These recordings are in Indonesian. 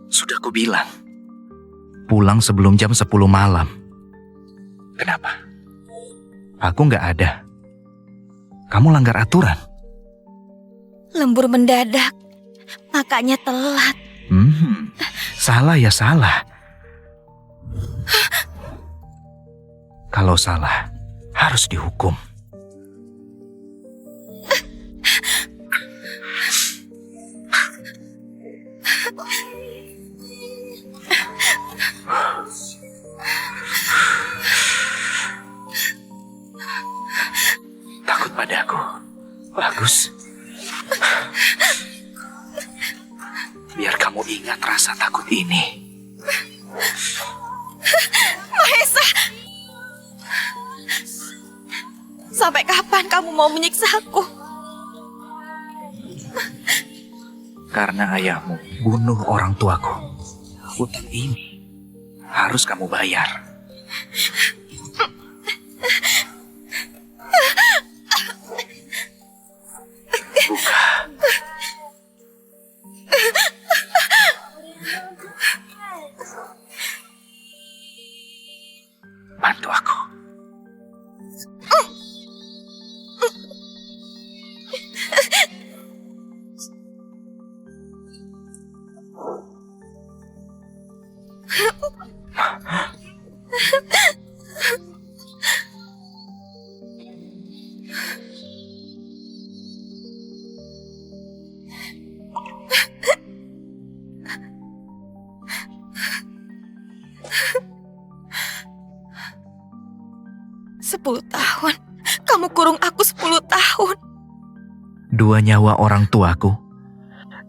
Sudah kubilang, pulang sebelum jam 10 malam. Kenapa? Aku nggak ada. Kamu langgar aturan. Lembur mendadak, makanya telat. Salah ya salah. Kalau salah, harus dihukum. Takut padaku. Bagus. Biar kamu ingat rasa takut ini. Mahesa! Sampai kapan kamu mau menyiksaku? Karena ayahmu bunuh orang tuaku. Hutang ini harus kamu bayar. Buka. Bantu aku. Sepuluh tahun. Kamu kurung aku 10 tahun. 2 nyawa orang tuaku.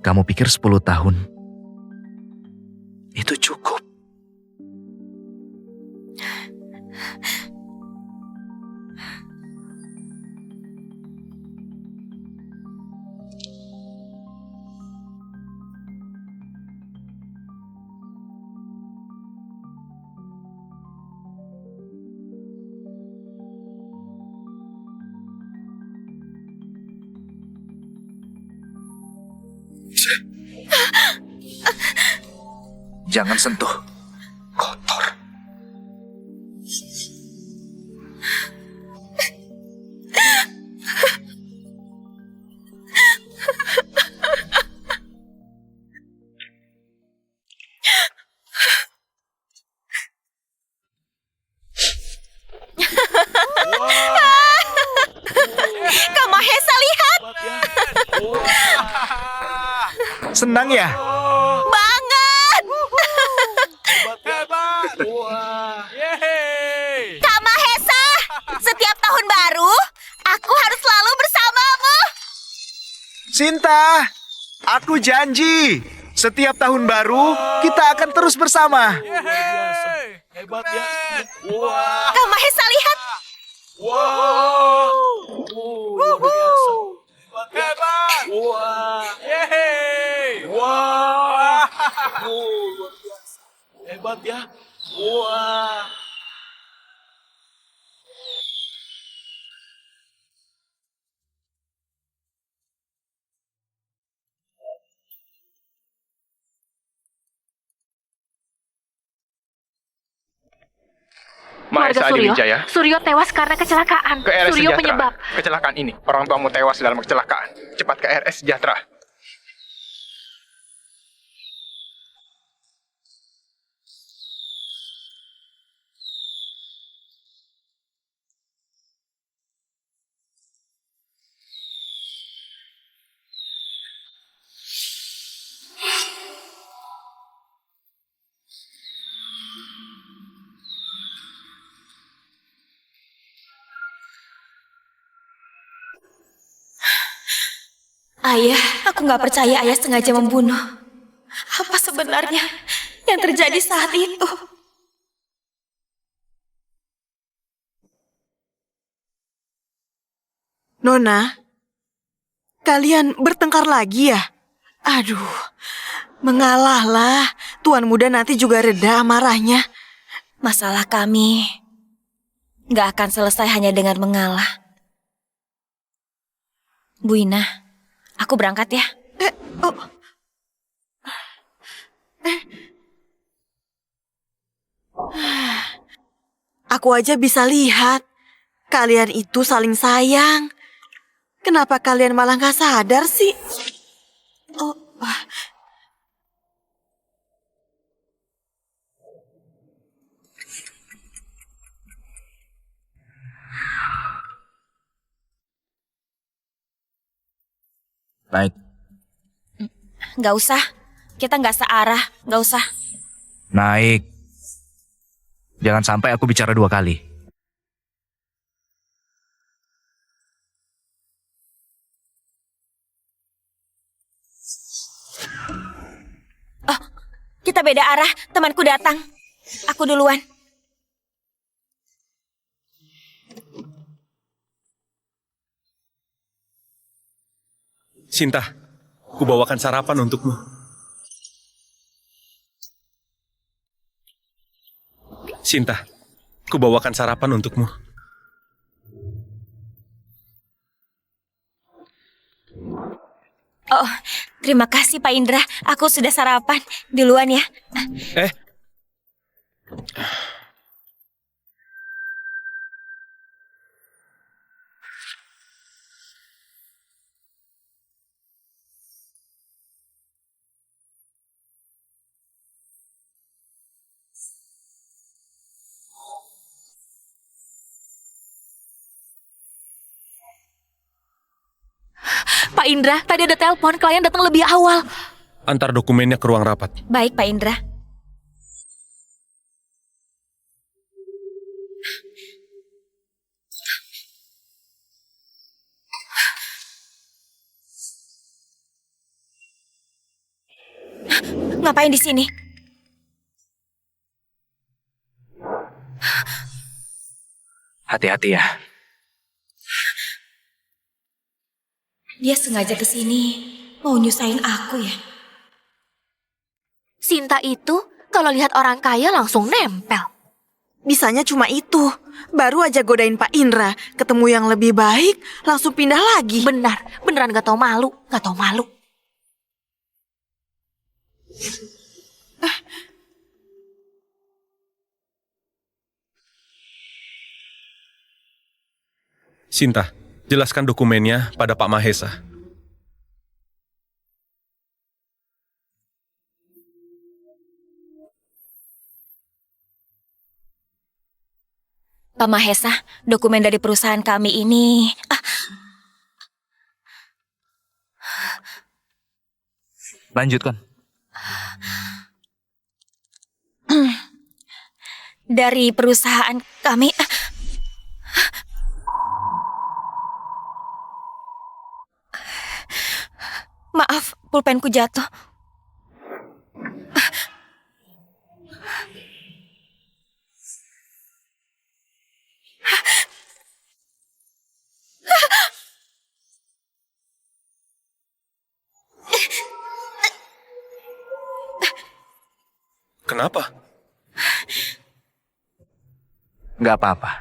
Kamu pikir 10 tahun? Itu cukup. Jangan sentuh. Kotor. Kak Mahesa, lihat! Senang ya? Banget! Kak Mahesa, setiap tahun baru, aku harus selalu bersamamu. Sinta, aku janji. Setiap tahun baru, kita akan terus bersama. Hebat ya. Kak Mahesa, lihat! Hebat. Hebat ya. Mahesa Adiwijaya, Suryo tewas karena kecelakaan. ke RS Suryo Sejahtera. penyebab. Kecelakaan ini, orang tuamu tewas dalam kecelakaan. Cepat ke RS Sejahtera. Ayah, aku nggak percaya ayah sengaja membunuh. Apa sebenarnya yang terjadi saat itu? Nona, kalian bertengkar lagi ya? Aduh, mengalahlah. Tuan muda nanti juga reda marahnya. Masalah kami Gak akan selesai hanya dengan mengalah. Bu Ina, aku berangkat ya. Oh. Aku aja bisa lihat. Kalian itu saling sayang. Kenapa kalian malah gak sadar sih? Oh, Naik. Gak usah, kita gak searah, gak usah. Naik. Jangan sampai aku bicara 2 kali. Kita beda arah, temanku datang. Aku duluan. Sinta, kubawakan sarapan untukmu. Sinta, kubawakan sarapan untukmu. Oh, terima kasih Pak Indra. Aku sudah sarapan. Duluan ya. Eh, Pak Indra, tadi ada telepon, klien datang lebih awal. antar dokumennya ke ruang rapat. Baik Pak Indra. Ngapain di sini? Hati-hati ya. Dia sengaja ke sini mau nyusahin aku ya. Sinta itu kalau lihat orang kaya langsung nempel. bisanya cuma itu. Baru aja godain Pak Indra, ketemu yang lebih baik, langsung pindah lagi. Beneran gak tau malu, gak tau malu. Sinta, jelaskan dokumennya pada Pak Mahesa. Pak Mahesa, dokumen dari perusahaan kami ini... Lanjutkan. Dari perusahaan kami... Maaf, pulpenku jatuh. Kenapa? Nggak apa-apa.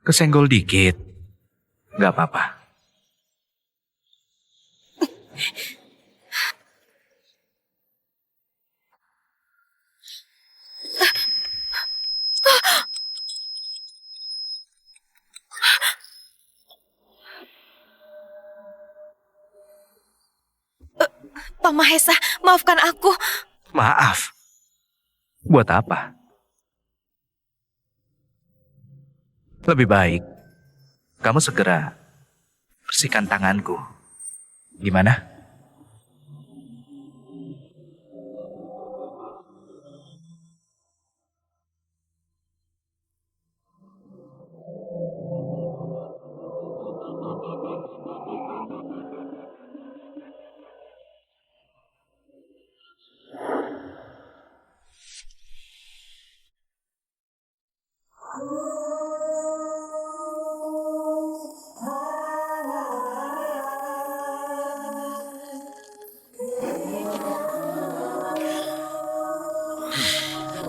Kesenggol dikit. Nggak apa-apa. Pak Mahesa, maafkan aku. Maaf. Buat apa? Lebih baik kamu segera bersihkan tanganku. Gimana?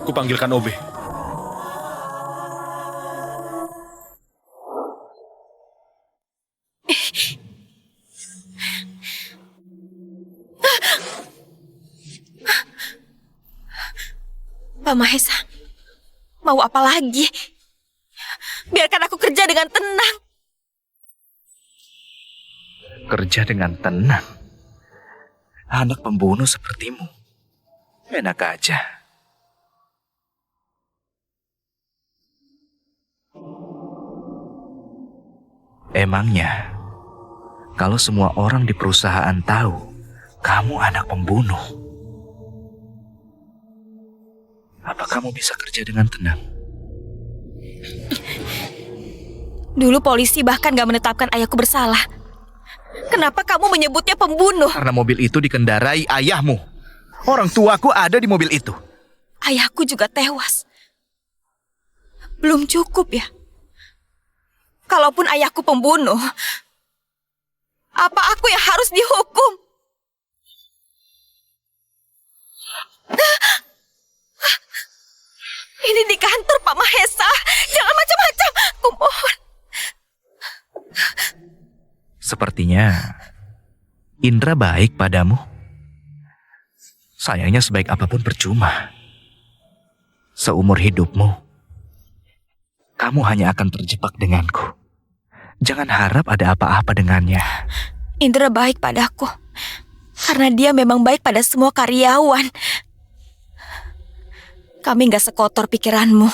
Kupanggilkan OB. Pak Mahesa, mau apa lagi? Biarkan aku kerja dengan tenang. Kerja dengan tenang. Anak pembunuh sepertimu. Enak aja. Emangnya, kalau semua orang di perusahaan tahu kamu anak pembunuh, apa kamu bisa kerja dengan tenang? Dulu polisi bahkan gak menetapkan ayahku bersalah. Kenapa kamu menyebutnya pembunuh? Karena mobil itu dikendarai ayahmu. Orang tuaku ada di mobil itu. Ayahku juga tewas. Belum cukup ya? Kalaupun ayahku pembunuh, apa aku yang harus dihukum? Ini di kantor Pak Mahesa. Jangan macam-macam. Aku mohon. Sepertinya Indra baik padamu. Sayangnya sebaik apapun percuma. Seumur hidupmu, kamu hanya akan terjebak denganku. Jangan harap ada apa-apa dengannya. Indra baik padaku. Karena dia memang baik pada semua karyawan. Kami gak sekotor pikiranmu.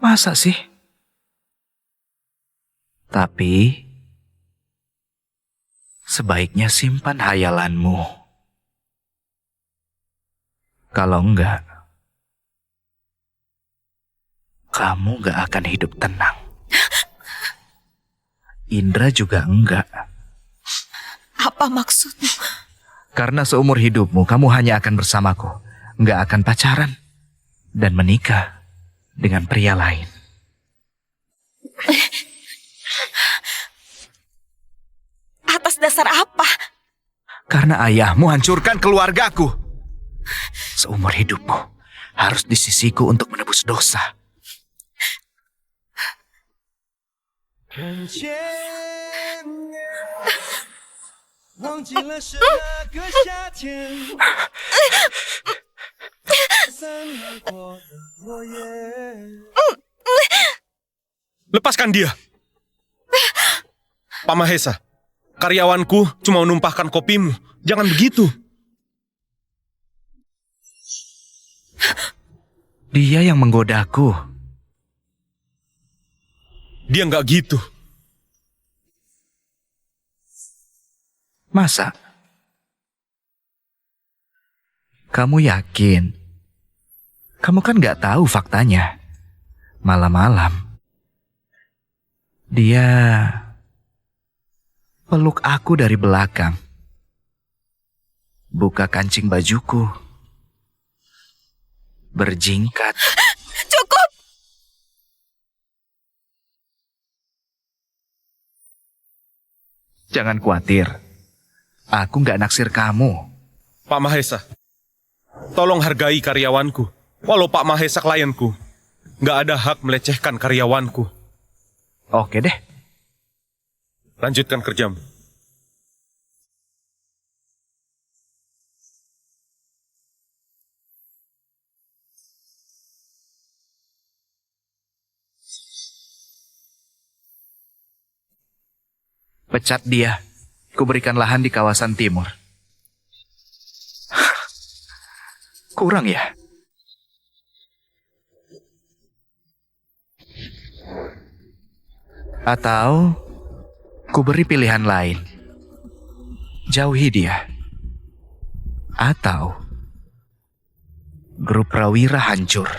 Masa sih? Tapi sebaiknya simpan hayalanmu. Kalau enggak, kamu gak akan hidup tenang. Indra juga enggak. Apa maksudmu? Karena seumur hidupmu kamu hanya akan bersamaku. Gak akan pacaran dan menikah dengan pria lain. Atas dasar apa? Karena ayahmu hancurkan keluargaku. Seumur hidupmu harus di sisiku untuk menebus dosa. 看见你，忘记了是那个夏天，散了过的落叶。 Lepaskan dia. Pak Mahesa, karyawanku cuma menumpahkan kopimu. Jangan begitu. Dia yang menggodaku. Dia nggak gitu. Masa? Kamu yakin? Kamu kan gak tahu faktanya. Malam-malam, dia peluk aku dari belakang. Buka kancing bajuku. Berjingkat. Cukup! Jangan khawatir. Aku gak naksir kamu. Pak Mahesa, tolong hargai karyawanku. Walau Pak Mahesa klienku, nggak ada hak melecehkan karyawanku. Oke deh. Lanjutkan kerjamu. Pecat dia. Kuberikan lahan di kawasan timur. Kurang ya? Atau kuberi pilihan lain. Jauhi dia. Atau grup Prawira hancur.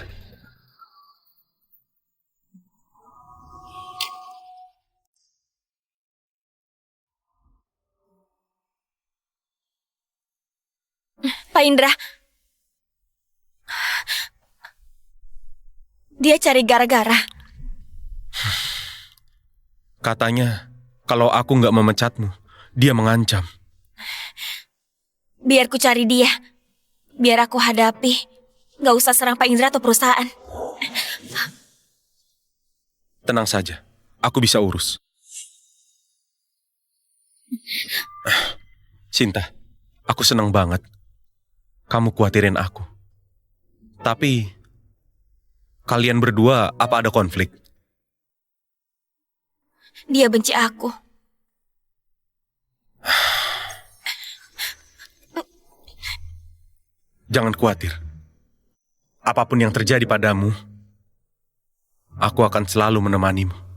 Pak Indra. Dia cari gara-gara. Katanya, kalau aku nggak memecatmu, dia mengancam. Biar ku cari dia. Biar aku hadapi. Gak usah serang Pak Indra atau perusahaan. Tenang saja, aku bisa urus. Sinta, aku senang banget. Kamu khawatirin aku. Tapi, kalian berdua apa ada konflik? Dia benci aku. Jangan khawatir. Apapun yang terjadi padamu, aku akan selalu menemanimu.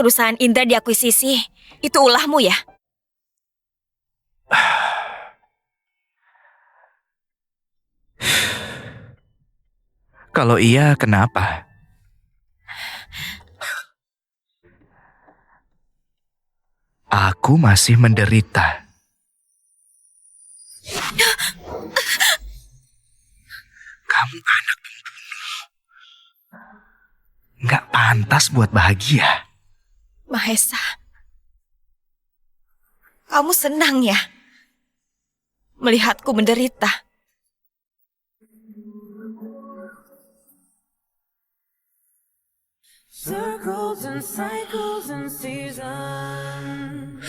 Perusahaan Indra diakuisisi. Itu ulahmu ya? Kalau iya, kenapa? Aku masih menderita. Kamu anak pembunuh. Nggak pantas buat bahagia. Mahesa. Kamu senang ya? Melihatku menderita. Circles and cycles and seasons.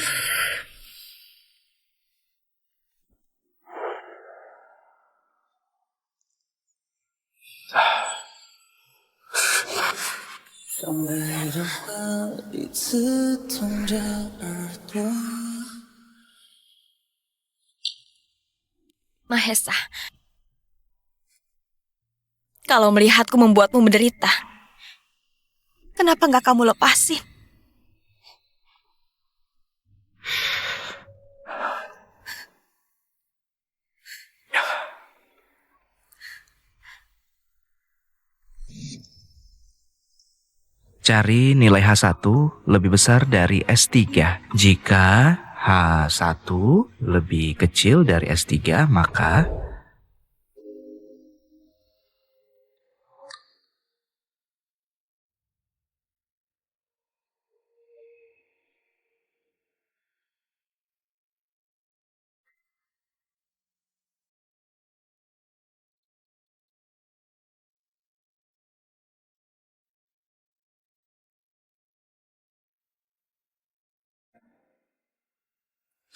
Mahesa. Kalau melihatku membuatmu menderita, kenapa nggak kamu lepasin? Cari nilai H1 lebih besar dari S3. Jika H1 lebih kecil dari S3, maka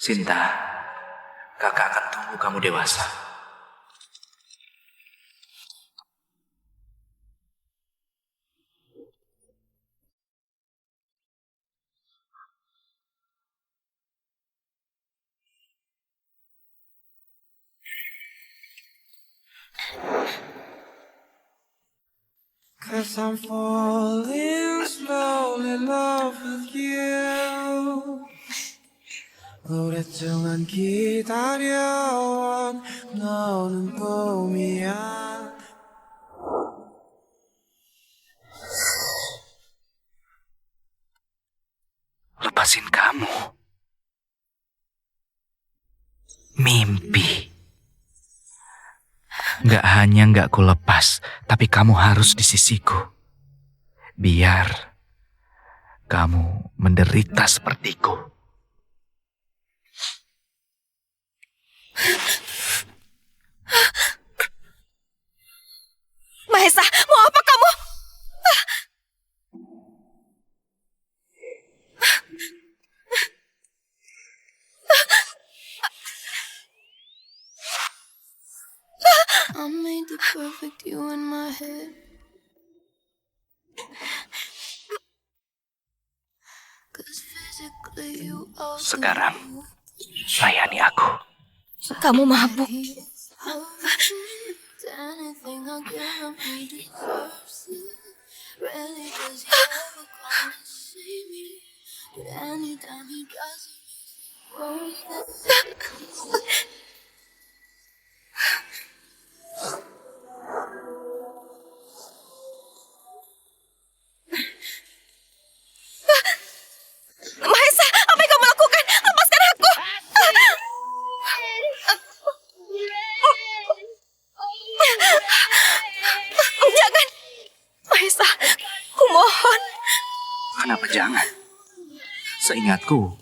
Sinta, kakak akan tunggu kamu dewasa. Cause I'm falling slowly in love with you. 오랫동안 기다려온 너는 봄이야. Lepasin kamu. Mimpi. Nggak hanya nggak ku lepas, tapi kamu harus di sisiku. Biar kamu menderita sepertiku. Mahesa, mau apa kamu? I made the perfect you in my head. 'Cause physically you are so Sekarang, layani aku. Kamu mabuk. anything I give up, he deserves it. Rarely does he ever come and see me, but anytime he does, it makes me worth it. Mahesa, apa yang kamu lakukan? Lepaskan aku. Jangan. Mahesa, Kenapa jangan? Seingatku,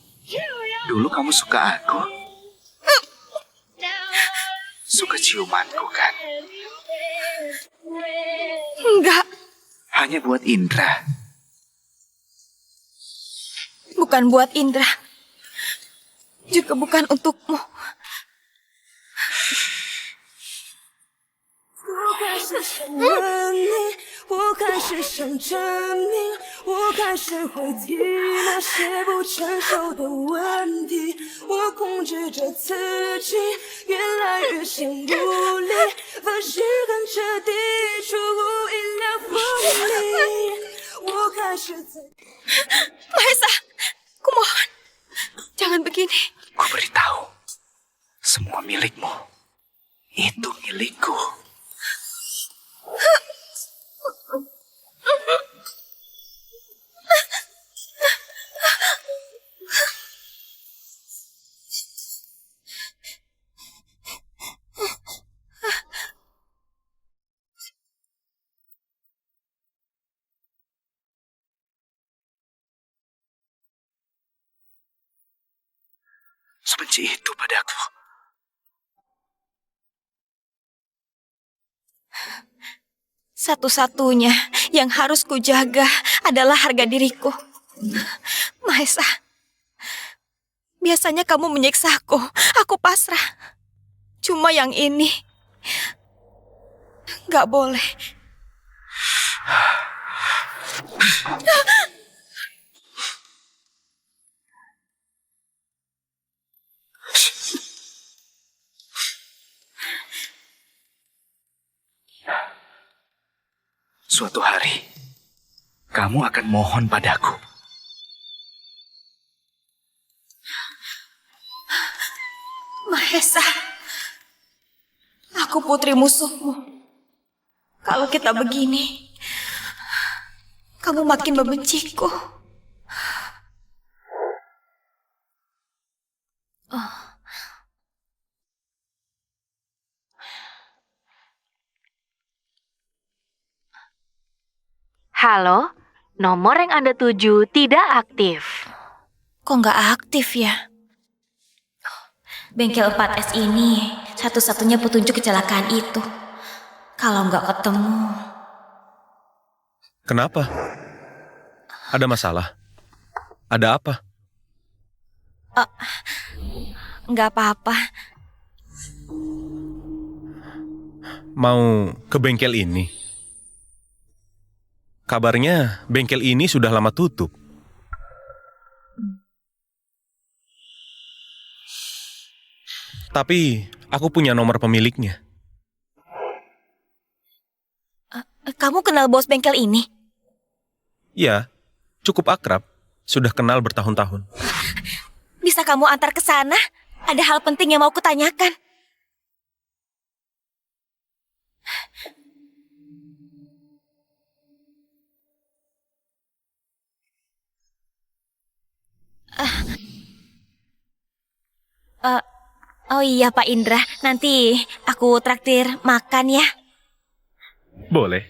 dulu kamu suka aku. Suka ciumanku kan? Enggak, Hanya buat Indra. bukan buat Indra. Juga bukan untukmu. 我开始想问你，我开始想证明，我开始会提那些不成熟的问题，我控制着自己，越来越想不理，发誓跟彻底，出乎意料分离，我开始在。 Mahesa, aku mohon. Jangan begini. Ku beritahu, semua milikmu. Itu milikku. Sebenci itu padaku. Satu-satunya yang harus kujaga adalah harga diriku. Mahesa, biasanya kamu menyiksaku. Aku pasrah. Cuma yang ini, gak boleh. Suatu hari, kamu akan mohon padaku. Mahesa, aku putri musuhmu. Kalau kita begini, kamu makin membenciku. Halo, nomor yang Anda tuju tidak aktif. Kok nggak aktif ya? Bengkel 4S ini satu-satunya petunjuk kecelakaan itu. Kalau nggak ketemu, Kenapa? Ada masalah? Ada apa? nggak apa-apa. Mau ke bengkel ini? Kabarnya bengkel ini sudah lama tutup. Tapi aku punya nomor pemiliknya. Kamu kenal bos bengkel ini? Ya, cukup akrab. Sudah kenal bertahun-tahun. Bisa kamu antar ke sana? Ada hal penting yang mau kutanyakan. Oh iya Pak Indra, nanti aku traktir makan ya. Boleh.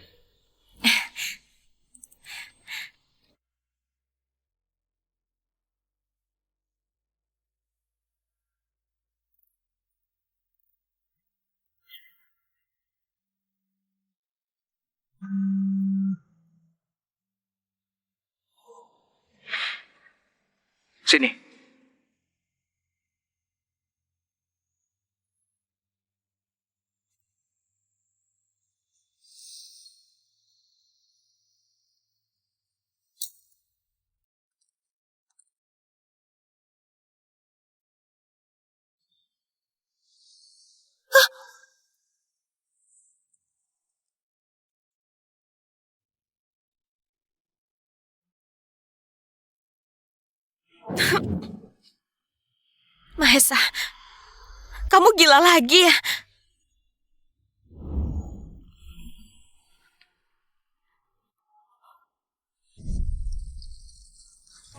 Sini. Mahesa, kamu gila lagi ya?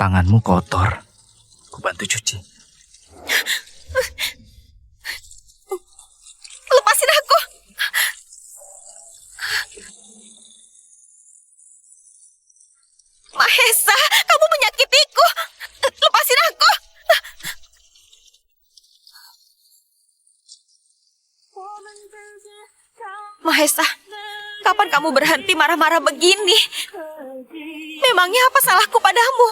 Tanganmu kotor. Ku bantu cuci. Lepasin aku. Mahesa, kamu Mahesa, kapan kamu berhenti marah-marah begini? Memangnya apa salahku padamu?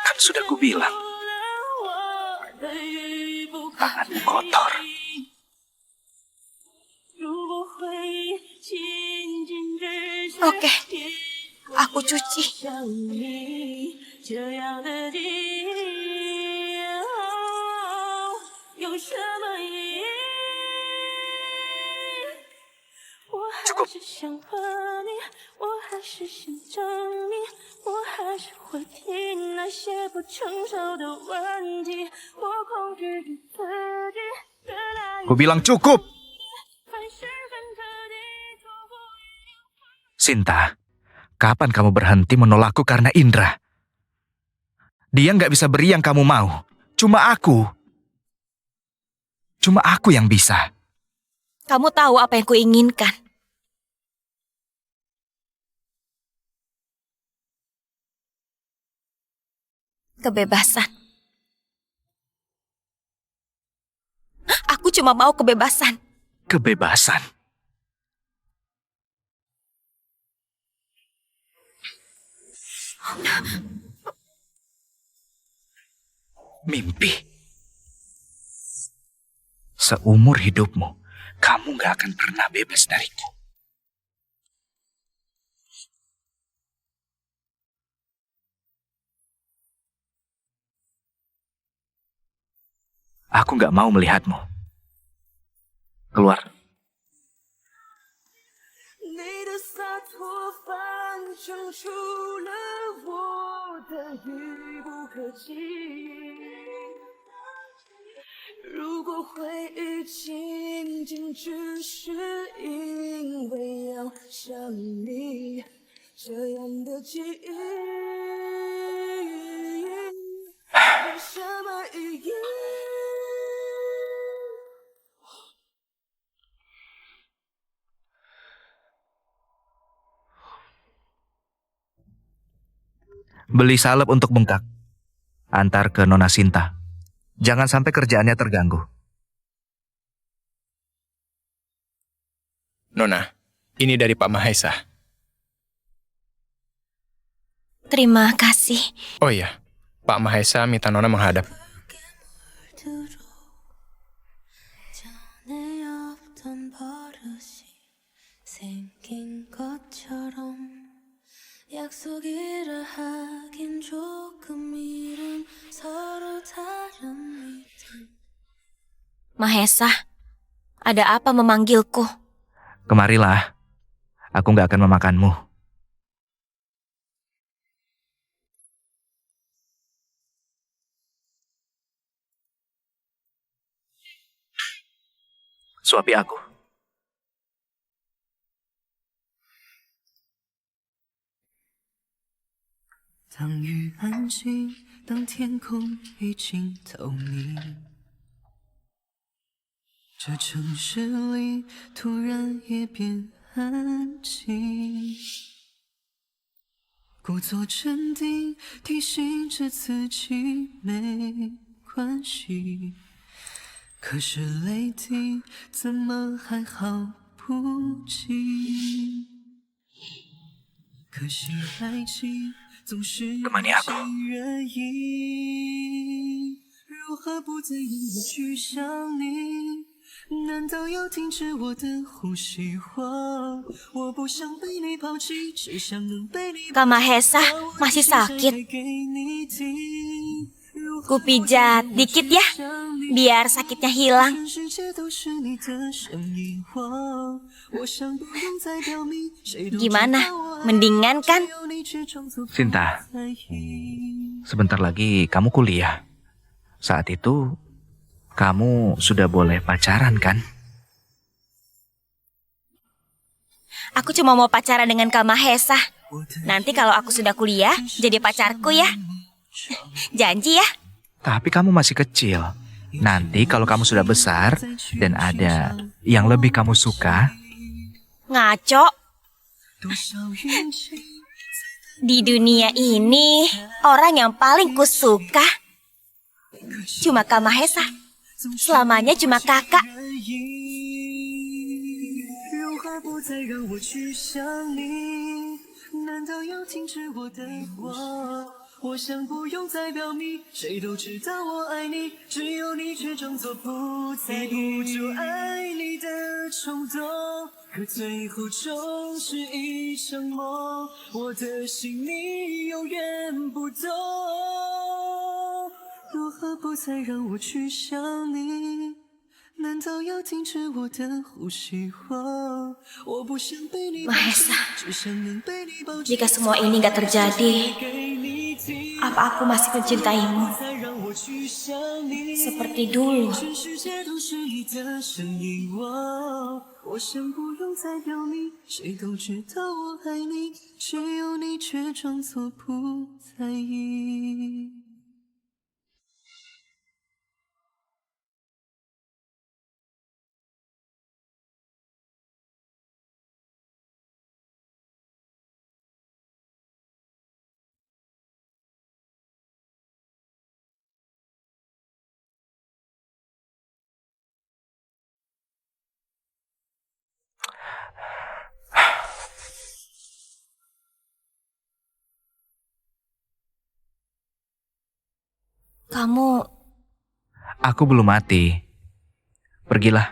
Kan sudah kubilang, tanganmu kotor. Oke, aku cuci. Cukup. Kubilang cukup. Sinta, kapan kamu berhenti menolakku karena Indra? Dia nggak bisa beri yang kamu mau. Cuma aku. Cuma aku yang bisa. Kamu tahu apa yang kuinginkan. Kebebasan. Aku cuma mau kebebasan. Kebebasan. Mimpi. Seumur hidupmu, kamu gak akan pernah bebas dariku. Aku gak mau melihatmu. Keluar. 你的洒脱反衬出了我的愚不可及。如果回忆仅仅只是因为要想你这样的记忆，有什么意义？ Beli salep untuk bengkak. Antar ke Nona Sinta. Jangan sampai kerjaannya terganggu. Nona, ini dari Pak Mahesa. Terima kasih. Oh iya, Pak Mahesa minta Nona menghadap. 약속이라 하긴 조금 이른 서로 다른 믿음. Mahesa, ada apa memanggilku? Kemarilah. Aku gak akan memakanmu. Suapi aku. 当雨安静，当天空已经透明，这城市里突然也变安静。故作镇定，提醒着自己没关系，可是泪滴怎么还好不及？可惜爱情。 总是有其原因，如何不再因为去想你？难道要停止我的呼吸？我不想被你抛弃，只想能被你。 Kak Mahesa masih sakit. Ku pijat dikit ya, biar sakitnya hilang. Gimana? Mendingan kan? Sinta, sebentar lagi kamu kuliah. Saat itu, kamu sudah boleh pacaran kan? Aku cuma mau pacaran dengan Kak Mahesa. Nanti kalau aku sudah kuliah, jadi pacarku ya. Janji ya. Tapi kamu masih kecil. Nanti kalau kamu sudah besar dan ada yang lebih kamu suka. Ngaco. Di dunia ini, orang yang paling kusuka cuma Kak Mahesa. Selamanya cuma kakak. 如何不再让我去想你？难道要停止我的话？我想不用再表明，谁都知道我爱你，只有你却装作不在意。不住爱你的冲动，可最后终是一场梦。我的心你永远不懂，如何不再让我去想你？ 难道要停止我的呼吸？我不想被你 Mahesa, 只想能被你抱紧。 jika semua ini gak terjadi, apa aku masih mencintaimu? Seperti dulu. 全世界都是你的声音，我想不用再表明，谁都知道我爱你，只有你却装作不在意。 Kamu Aku belum mati. Pergilah.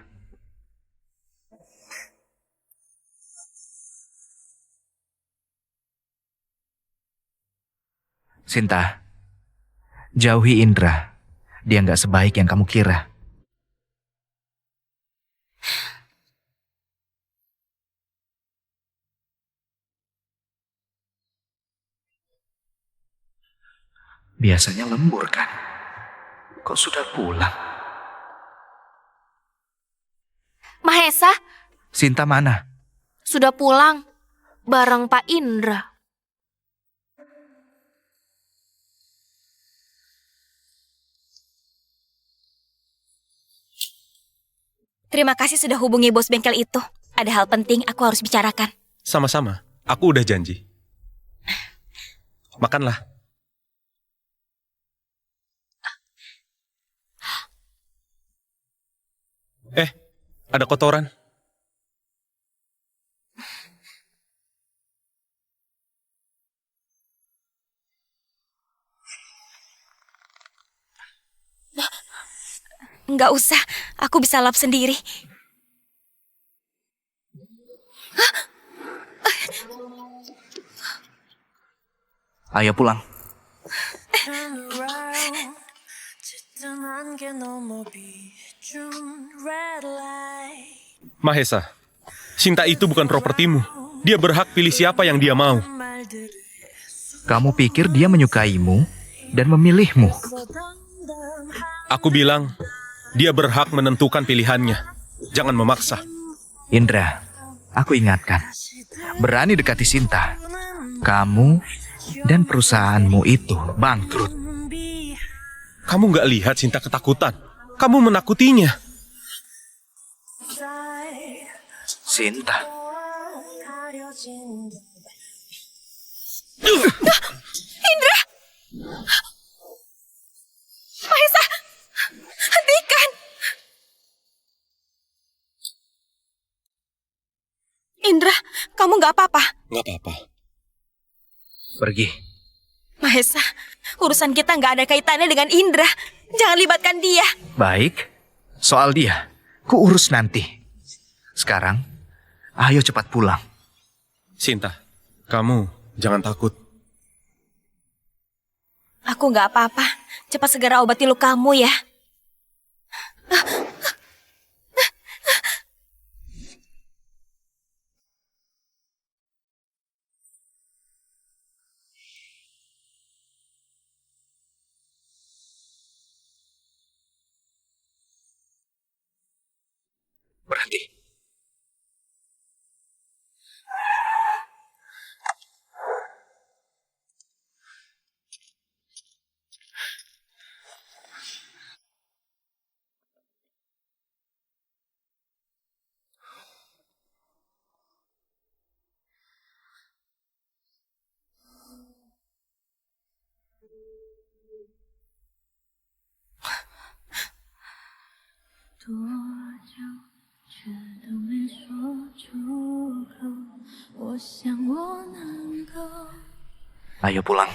Sinta, jauhi Indra. Dia nggak sebaik yang kamu kira. Biasanya lembur kan? Kok sudah pulang? Mahesa, Sinta mana? sudah pulang bareng Pak Indra. terima kasih sudah hubungi bos bengkel itu. Ada hal penting aku harus bicarakan. Sama-sama, aku udah janji. Makanlah. Ada kotoran. Nggak usah, aku bisa lap sendiri. Ayo pulang. Mahesa, Sinta itu bukan propertimu. Dia berhak pilih siapa yang dia mau. Kamu pikir dia menyukaimu dan memilihmu? Aku bilang, dia berhak menentukan pilihannya. Jangan memaksa. Indra, aku ingatkan. Berani dekati Sinta. Kamu dan perusahaanmu itu bangkrut. Kamu nggak lihat Sinta ketakutan. Kamu menakutinya. Sinta. Indra! Mahesa! Hentikan! Indra, kamu nggak apa-apa? Nggak apa-apa. Pergi. Mahesa, urusan kita nggak ada kaitannya dengan Indra. Jangan libatkan dia. Baik. Soal dia, kuurus nanti. Sekarang, ayo cepat pulang. Sinta, kamu jangan takut. Aku nggak apa-apa. Cepat segera obati lukamu ya. Berhenti. 多久，却都没说出口。我想我能够。 Ayo pulang.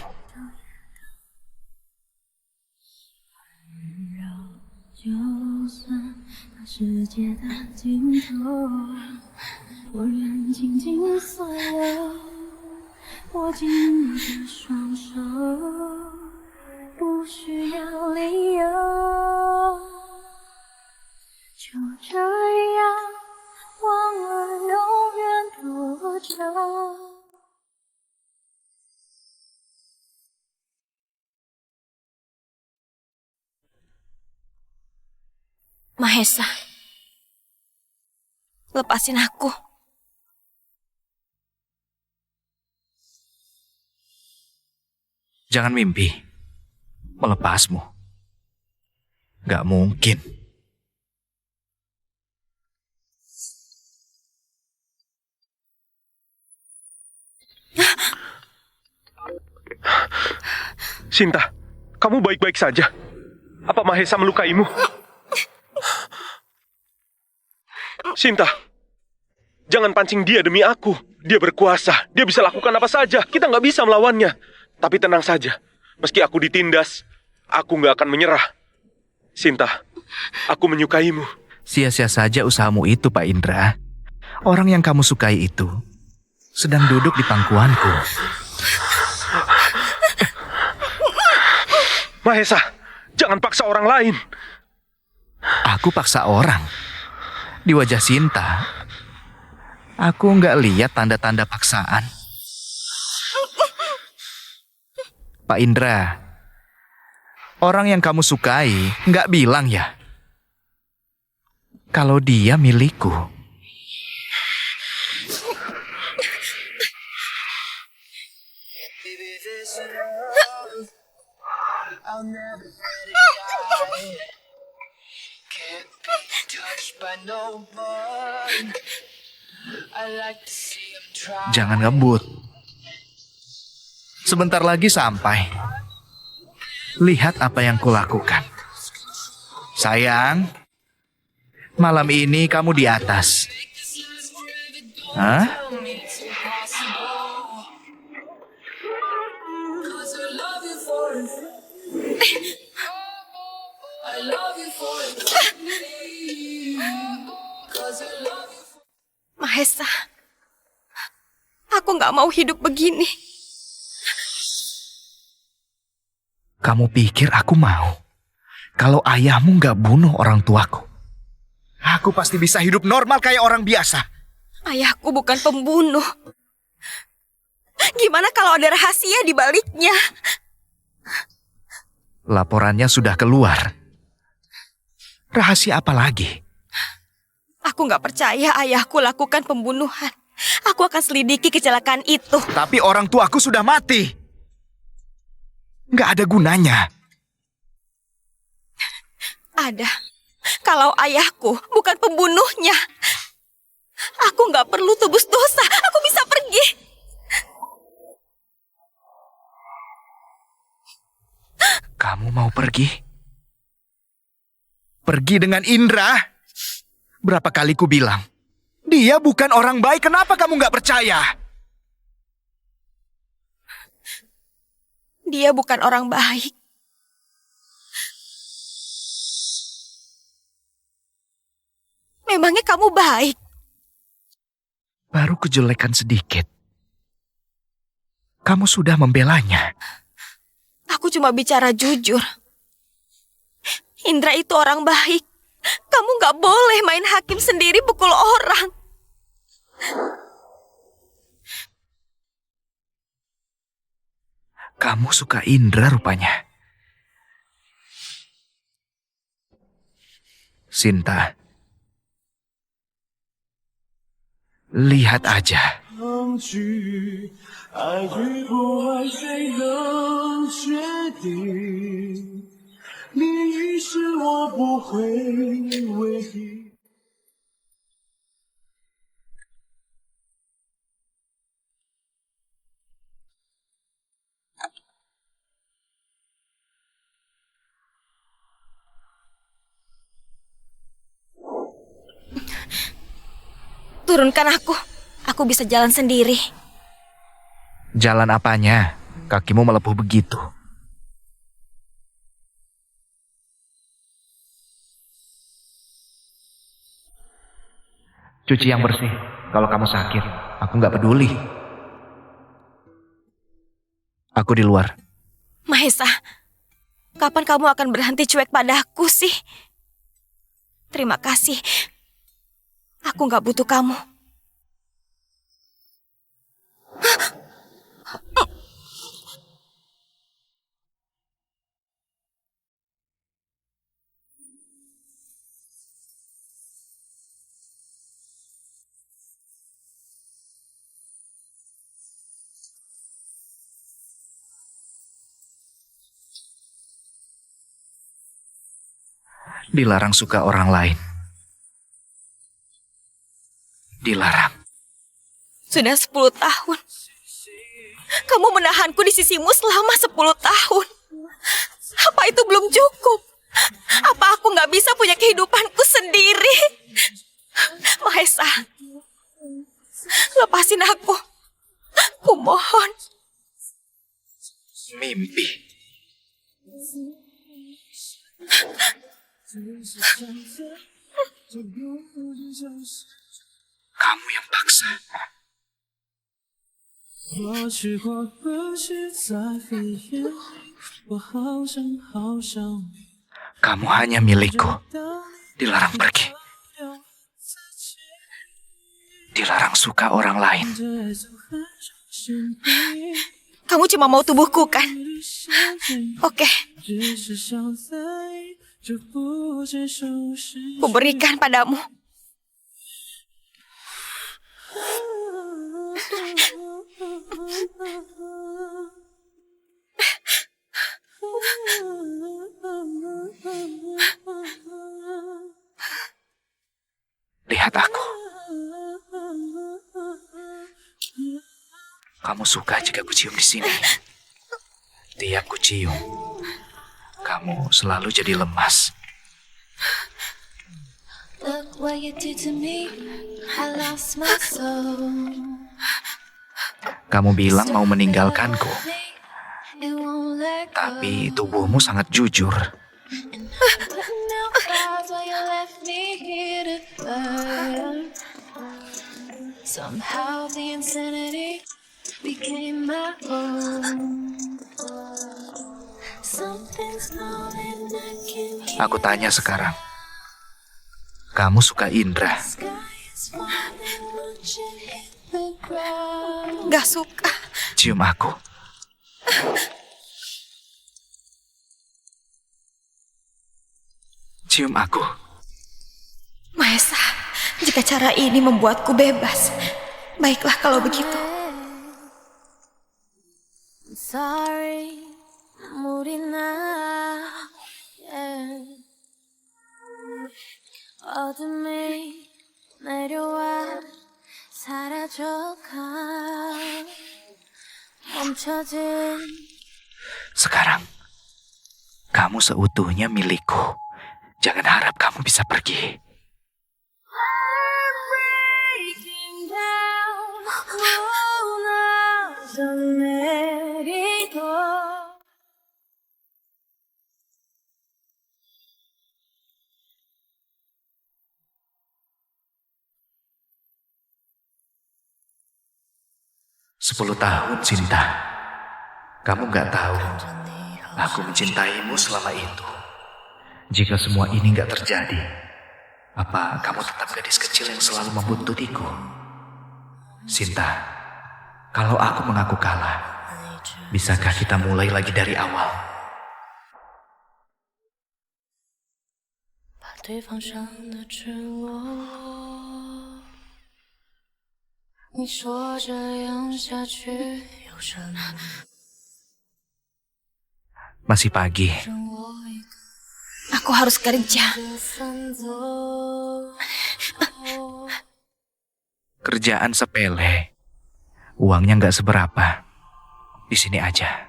就算到世界的尽头，我愿紧紧锁留，握紧你的双手，不需要理由，就这样忘了永远多久。 Mahesa, lepasin aku. Jangan mimpi melepasmu. Gak mungkin. Sinta, kamu baik-baik saja? Apa Mahesa melukaimu? Sinta, jangan pancing dia demi aku. Dia berkuasa, dia bisa lakukan apa saja. Kita nggak bisa melawannya. Tapi tenang saja, meski aku ditindas, aku nggak akan menyerah. Sinta, aku menyukaimu. Sia-sia saja usahamu itu, Pak Indra. Orang yang kamu sukai itu sedang duduk di pangkuanku. Mahesa, jangan paksa orang lain. Aku paksa orang. Di wajah Sinta, aku nggak lihat tanda-tanda paksaan. Pak Indra, orang yang kamu sukai nggak bilang ya kalau dia milikku. Jangan ngebut. Sebentar lagi sampai. Lihat apa yang kulakukan. Sayang, malam ini kamu di atas. Hah? Mahesa, aku nggak mau hidup begini. Kamu pikir aku mau? Kalau ayahmu nggak bunuh orang tuaku, aku pasti bisa hidup normal kayak orang biasa. Ayahku bukan pembunuh. Gimana kalau ada rahasia di baliknya? Laporannya sudah keluar. Rahasia apa lagi? Aku nggak percaya ayahku lakukan pembunuhan. Aku akan selidiki kecelakaan itu. Tapi orang tuaku sudah mati. Nggak ada gunanya. Ada. Kalau ayahku bukan pembunuhnya, aku nggak perlu tebus dosa. Aku bisa pergi. Kamu mau pergi? Pergi dengan Indra? Berapa kali ku bilang, dia bukan orang baik, kenapa kamu nggak percaya? Dia bukan orang baik. Memangnya kamu baik? Baru kejelekan sedikit. Kamu sudah membelanya. Aku cuma bicara jujur. Indra itu orang baik. Kamu nggak boleh main hakim sendiri pukul orang. Kamu suka Indra rupanya. Sinta. Lihat aja. Turunkan aku. Aku bisa jalan sendiri. Jalan apanya? Kakimu melepuh begitu. Cuci yang bersih. Kalau kamu sakit, aku nggak peduli. Aku di luar. Mahesa, kapan kamu akan berhenti cuek padaku sih? Terima kasih. Aku nggak butuh kamu. Dilarang suka orang lain. Dilarang. Sudah 10 tahun. Kamu menahanku di sisimu selama 10 tahun. Apa itu belum cukup? Apa aku nggak bisa punya kehidupanku sendiri? Mahesa, lepasin aku. Aku mohon. Mimpi. Kamu yang paksa. 我去过何时在飞燕，我好想好想 Kamu hanya milikku. Dilarang pergi. Dilarang suka orang lain. Kamu cuma mau tubuhku kan? Oke, 只是想在这不接受世 ku berikan padamu. Lihat aku. Kamu suka jika kucium di sini. Tiap kucium, kamu selalu jadi lemas. Look what you did to me. I lost my soul. Kamu bilang mau meninggalkanku, It won't let go. tapi tubuhmu sangat jujur. Putting out fires while you left me here to burn. Somehow the insanity became my own. Something's calling, I can hear. Aku tanya sekarang, kamu suka Indra? Sky is falling, won't you hit the ground? Gak suka. Cium aku. Cium aku. Mahesa, jika cara ini membuatku bebas, baiklah kalau begitu. I'm sorry, 무리 나. Yeah. 어둠이 내려와 사라져가 멈춰진 Sekarang, kamu seutuhnya milikku. Jangan harap kamu bisa pergi. breaking down 무너져 내리고 Sepuluh tahun, Cinta. Kamu gak tahu, aku mencintaimu selama itu. Jika semua ini gak terjadi, apa kamu tetap gadis kecil yang selalu membuntutiku? Cinta, kalau aku mengaku kalah, bisakah kita mulai lagi dari awal? 把对方伤得赤裸裸。你说这样下去有什么？ Masih pagi, 剩我一个 Aku harus kerja. 人分走。 kerjaan sepele. Uangnya gak seberapa. Di sini aja.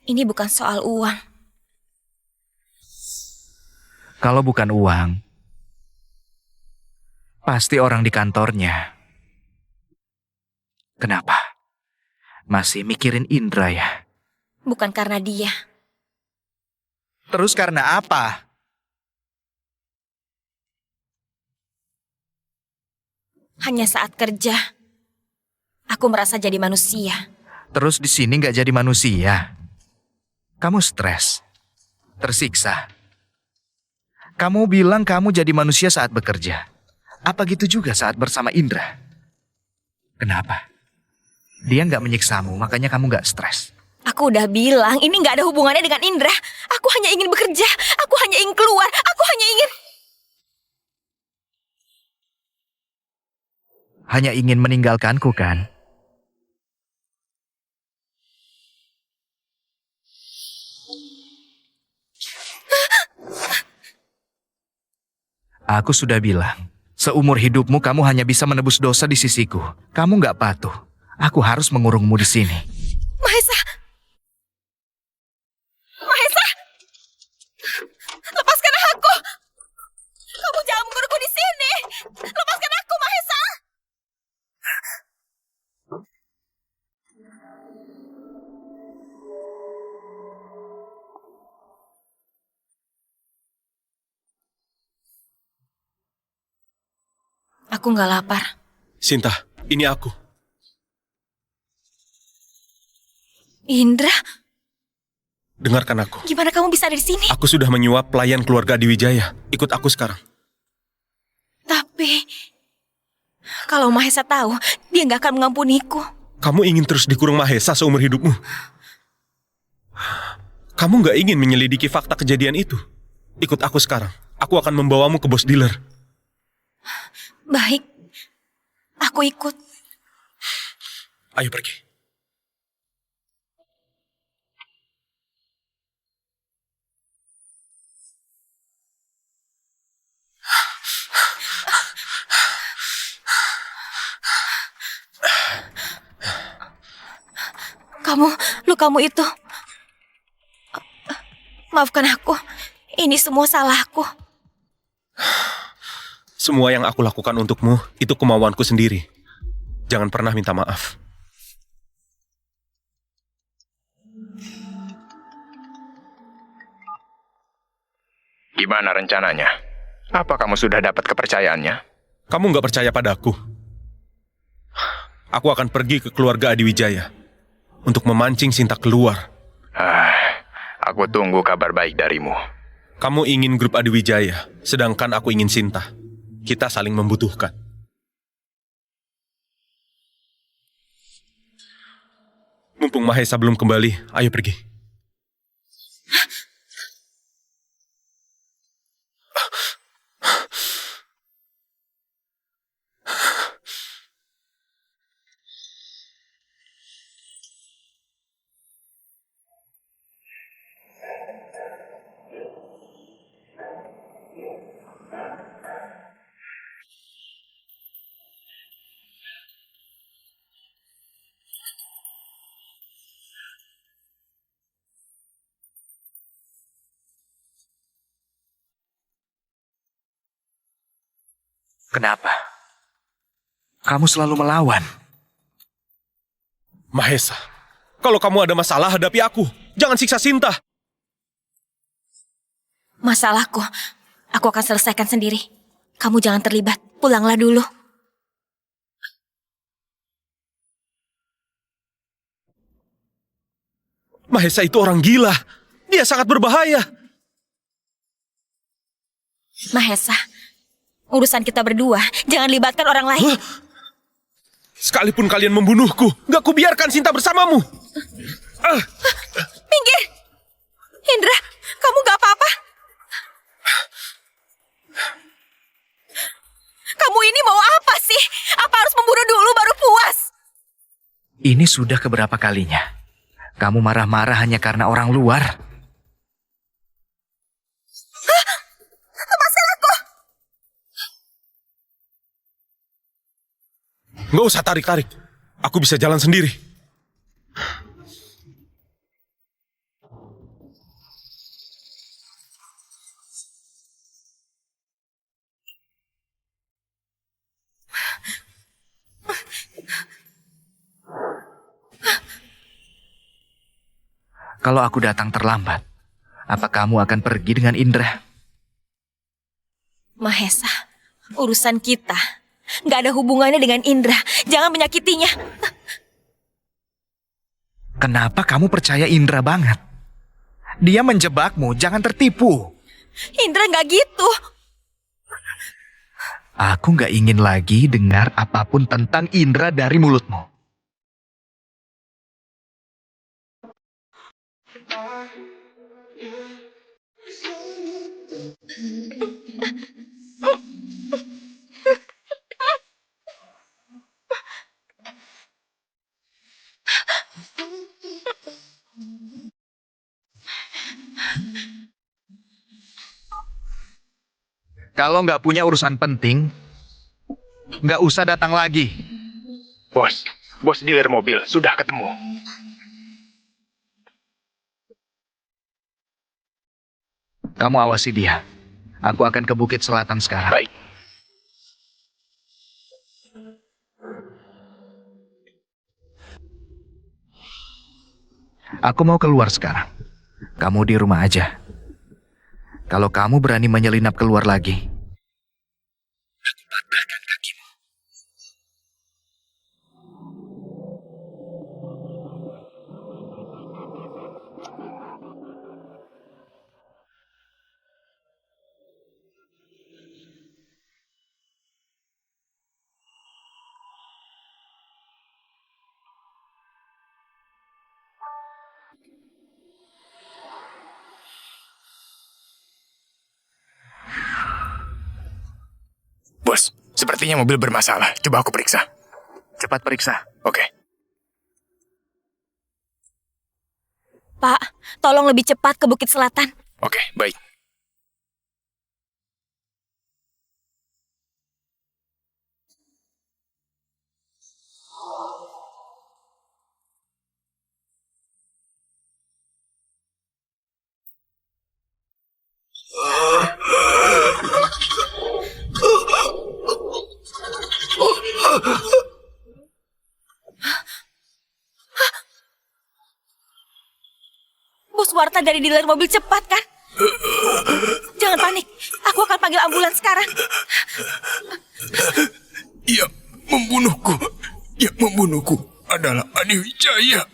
Ini bukan soal uang. Kalau bukan uang, pasti orang di kantornya. Kenapa? Masih mikirin Indra ya? Bukan karena dia. Terus karena apa? Hanya saat kerja, aku merasa jadi manusia. Terus di sini nggak jadi manusia. Kamu stres, tersiksa. Kamu bilang kamu jadi manusia saat bekerja. Apa gitu juga saat bersama Indra? Kenapa? Dia nggak menyiksamu, makanya kamu nggak stres. Aku udah bilang, ini nggak ada hubungannya dengan Indra. Aku hanya ingin bekerja, aku hanya ingin keluar, aku hanya ingin... Hanya ingin meninggalkanku kan? Aku sudah bilang, seumur hidupmu kamu hanya bisa menebus dosa di sisiku. Kamu nggak patuh. Aku harus mengurungmu di sini. Mahesa! Mahesa! Lepaskan aku! Kamu jangan mengurungku di sini! Lepaskan aku, Mahesa! Aku nggak lapar. Sinta, ini aku. Indra, Dengarkan aku. gimana kamu bisa ada di sini? Aku sudah menyuap pelayan keluarga Adiwijaya. Ikut aku sekarang. Tapi, kalau Mahesa tahu, dia nggak akan mengampuniku. Kamu ingin terus dikurung Mahesa seumur hidupmu? Kamu nggak ingin menyelidiki fakta kejadian itu? Ikut aku sekarang. Aku akan membawamu ke bos dealer. Baik, aku ikut. Ayo pergi. Lukamu itu. Maafkan aku. Ini semua salahku. Semua yang aku lakukan untukmu, itu kemauanku sendiri. Jangan pernah minta maaf. Gimana rencananya? Apa kamu sudah dapat kepercayaannya? Kamu nggak percaya padaku? Aku akan pergi ke keluarga Adiwijaya untuk memancing Sinta keluar. Aku tunggu kabar baik darimu. Kamu ingin grup Adiwijaya, sedangkan aku ingin Sinta. Kita saling membutuhkan. Mumpung Mahesa belum kembali, ayo pergi. Kenapa? Kamu selalu melawan. Mahesa, kalau kamu ada masalah, hadapi aku. Jangan siksa Sinta. Masalahku, aku akan selesaikan sendiri. Kamu jangan terlibat. Pulanglah dulu. Mahesa itu orang gila. Dia sangat berbahaya. Mahesa, urusan kita berdua. Jangan libatkan orang lain. Sekalipun kalian membunuhku, gak kubiarkan Sinta bersamamu. Minggir! Indra, kamu gak apa-apa? Kamu ini mau apa sih? Apa harus membunuh dulu baru puas? Ini sudah keberapa kalinya? Kamu marah-marah hanya karena orang luar. Lepaskan aku! Gak usah tarik-tarik. Aku bisa jalan sendiri. Kalau aku datang terlambat, apa kamu akan pergi dengan Indra? Mahesa, urusan kita nggak ada hubungannya dengan Indra. Jangan menyakitinya. Kenapa kamu percaya Indra banget? Dia menjebakmu, jangan tertipu. Indra nggak gitu. Aku nggak ingin lagi dengar apapun tentang Indra dari mulutmu. Kalau nggak punya urusan penting, nggak usah datang lagi. Bos dealer mobil sudah ketemu. Kamu awasi dia. Aku akan ke Bukit Selatan sekarang. Baik. Aku mau keluar sekarang. Kamu di rumah aja. Kalau kamu berani menyelinap keluar lagi, aku patahkan kakimu. Bos, sepertinya mobil bermasalah. Coba aku periksa. Cepat periksa. Oke. Pak, tolong lebih cepat ke Bukit Selatan. Oke, baik. Bos Warta dari dealer mobil cepat kan? Jangan panik, aku akan panggil ambulans sekarang. Yang membunuhku adalah Ani Wijaya.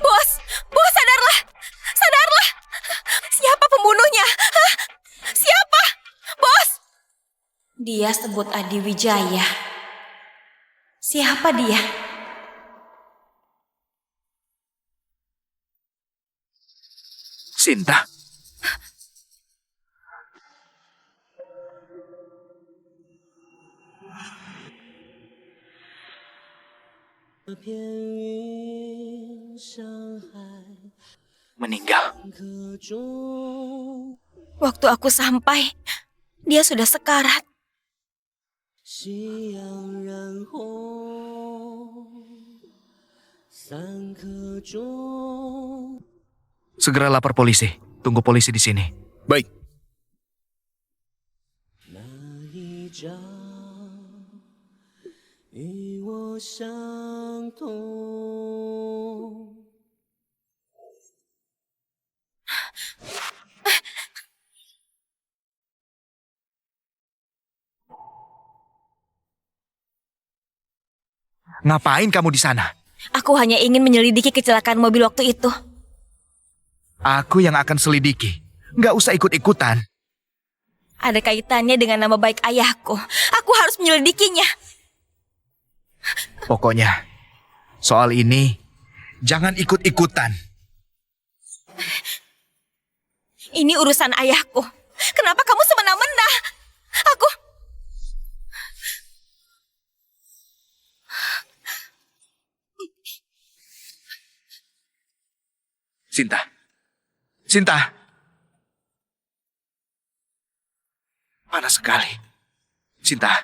Bos, sadarlah. Siapa pembunuhnya? Hah? Siapa? Bos! Dia sebut Adi Wijaya. Siapa dia? Sinta. Meninggal. Waktu aku sampai, dia sudah sekarat. Segera lapor polisi. Tunggu polisi di sini. Baik. Ngapain kamu di sana? Aku hanya ingin menyelidiki kecelakaan mobil waktu itu. Aku yang akan selidiki. Nggak usah ikut-ikutan. Ada kaitannya dengan nama baik ayahku. Aku harus menyelidikinya. Pokoknya, soal ini jangan ikut-ikutan. Ini urusan ayahku. Kenapa kamu semena-mena? Aku... Sinta. Panas sekali. Sinta.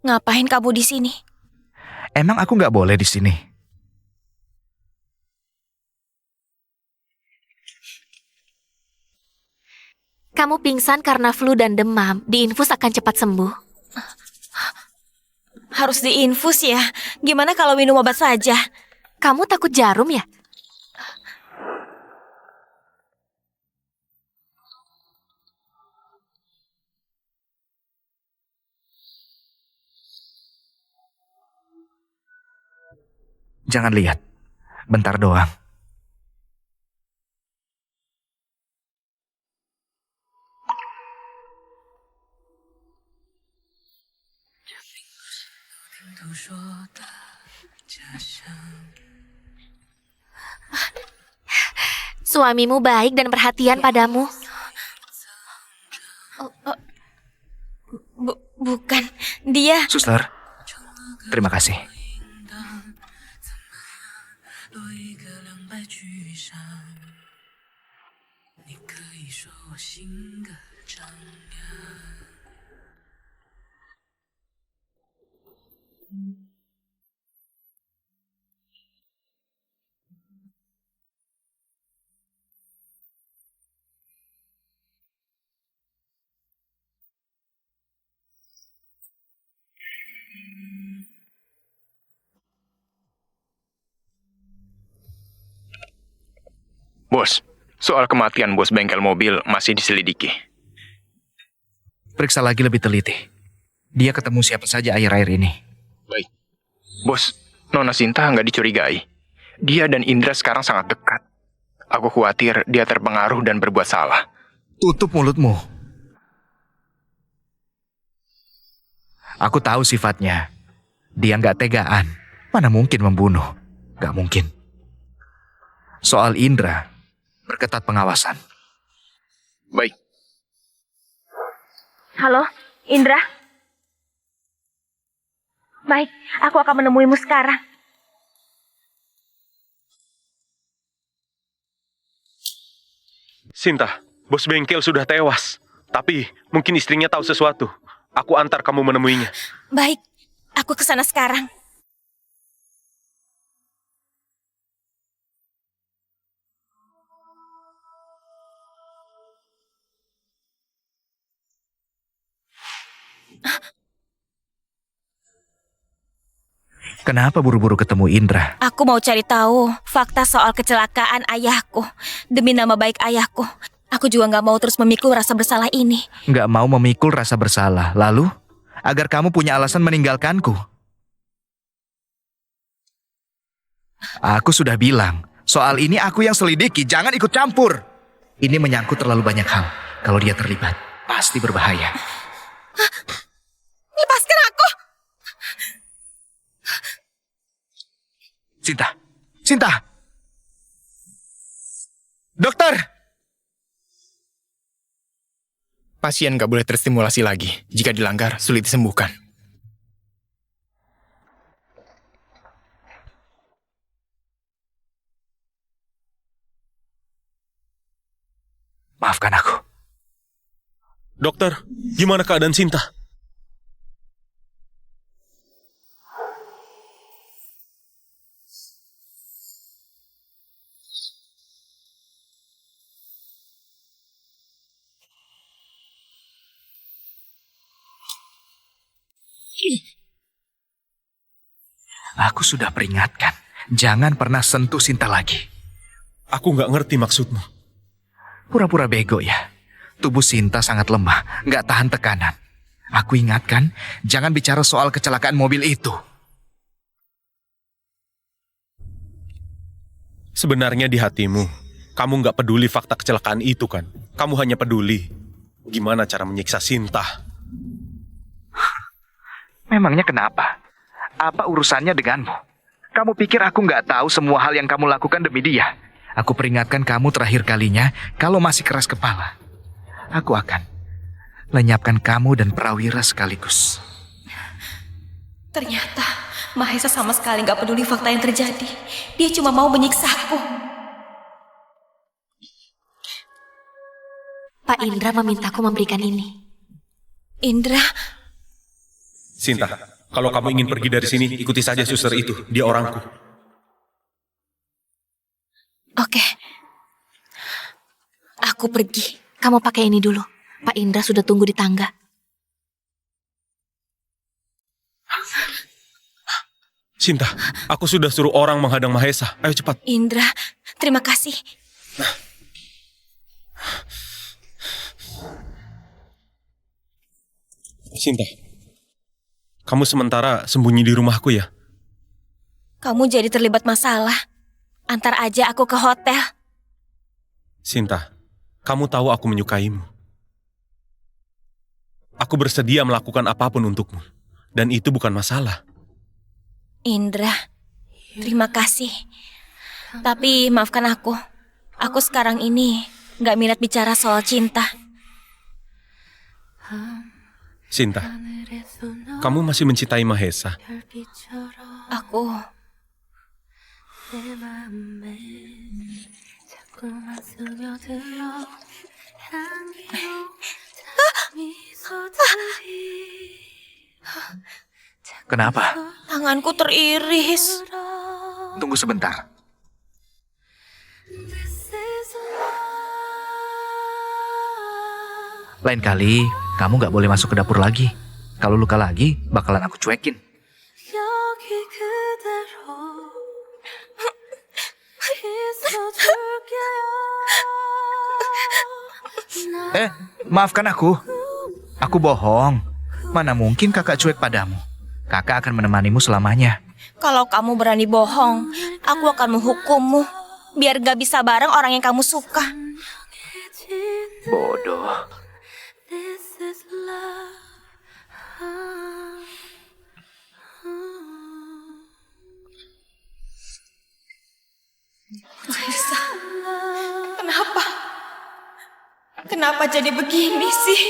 Ngapain kamu di sini? Emang aku nggak boleh di sini? Kamu pingsan karena flu dan demam. Diinfus akan cepat sembuh. Harus diinfus ya? Gimana kalau minum obat saja? Kamu takut jarum ya? Jangan lihat. Bentar doang. Suamimu baik dan perhatian padamu. Bukan, dia. Suster, terima kasih. 多一个200句以上，你可以说我性格张扬。 Bos, soal kematian bos bengkel mobil masih diselidiki. Periksa lagi lebih teliti. Dia ketemu siapa saja akhir-akhir ini. Baik. Bos, Nona Sinta nggak dicurigai. Dia dan Indra sekarang sangat dekat. Aku khawatir dia terpengaruh dan berbuat salah. Tutup mulutmu. Aku tahu sifatnya. Dia nggak tegaan. Mana mungkin membunuh? Nggak mungkin. Soal Indra, perketat pengawasan. Baik. Halo, Indra? Baik, aku akan menemuimu sekarang. Sinta, bos bengkel sudah tewas. Tapi mungkin istrinya tahu sesuatu. Aku antar kamu menemuinya. Baik, aku ke sana sekarang. Kenapa buru-buru ketemu Indra? Aku mau cari tahu fakta soal kecelakaan ayahku. Demi nama baik ayahku. Aku juga nggak mau terus memikul rasa bersalah ini. Nggak mau memikul rasa bersalah. Lalu, agar kamu punya alasan meninggalkanku. Aku sudah bilang, soal ini aku yang selidiki, jangan ikut campur. Ini menyangkut terlalu banyak hal. Kalau dia terlibat, pasti berbahaya. Lepaskan aku! Sinta! Sinta! Dokter! Pasien nggak boleh terstimulasi lagi. Jika dilanggar, sulit disembuhkan. Maafkan aku. Dokter, gimana keadaan Sinta? Aku sudah peringatkan. Jangan pernah sentuh Sinta lagi. Aku nggak ngerti maksudmu. Pura-pura bego ya. Tubuh Sinta sangat lemah, nggak tahan tekanan. Aku ingatkan, jangan bicara soal kecelakaan mobil itu. Sebenarnya di hatimu, kamu nggak peduli fakta kecelakaan itu kan? Kamu hanya peduli gimana cara menyiksa Sinta. Memangnya kenapa? Apa urusannya denganmu? Kamu pikir aku nggak tahu semua hal yang kamu lakukan demi dia? Aku peringatkan kamu terakhir kalinya, kalau masih keras kepala, aku akan lenyapkan kamu dan Prawira sekaligus. Ternyata Mahesa sama sekali nggak peduli fakta yang terjadi. Dia cuma mau menyiksaku. Pak Indra memintaku memberikan ini. Indra, Sinta, Kalau kamu ingin pergi dari sini, ikuti saja suster itu. Dia orangku. Oke. Aku pergi. Kamu pakai ini dulu. Pak Indra sudah tunggu di tangga. Sinta, aku sudah suruh orang menghadang Mahesa. Ayo cepat. Indra, terima kasih. Sinta, kamu sementara sembunyi di rumahku ya? Kamu jadi terlibat masalah. Antar aja aku ke hotel. Sinta, kamu tahu aku menyukaimu. Aku bersedia melakukan apapun untukmu. Dan itu bukan masalah. Indra, terima kasih. Tapi maafkan aku. Aku sekarang ini gak minat bicara soal cinta. Sinta, kamu masih mencintai Mahesa? Aku... Kenapa? Tanganku teriris. Tunggu sebentar. Lain kali, kamu gak boleh masuk ke dapur lagi. Kalau luka lagi, bakalan aku cuekin. Maafkan aku. Aku bohong. Mana mungkin kakak cuek padamu. Kakak akan menemanimu selamanya. Kalau kamu berani bohong, aku akan menghukummu. Biar gak bisa bareng orang yang kamu suka. Bodoh. Mahesa, kenapa? Kenapa jadi begini sih?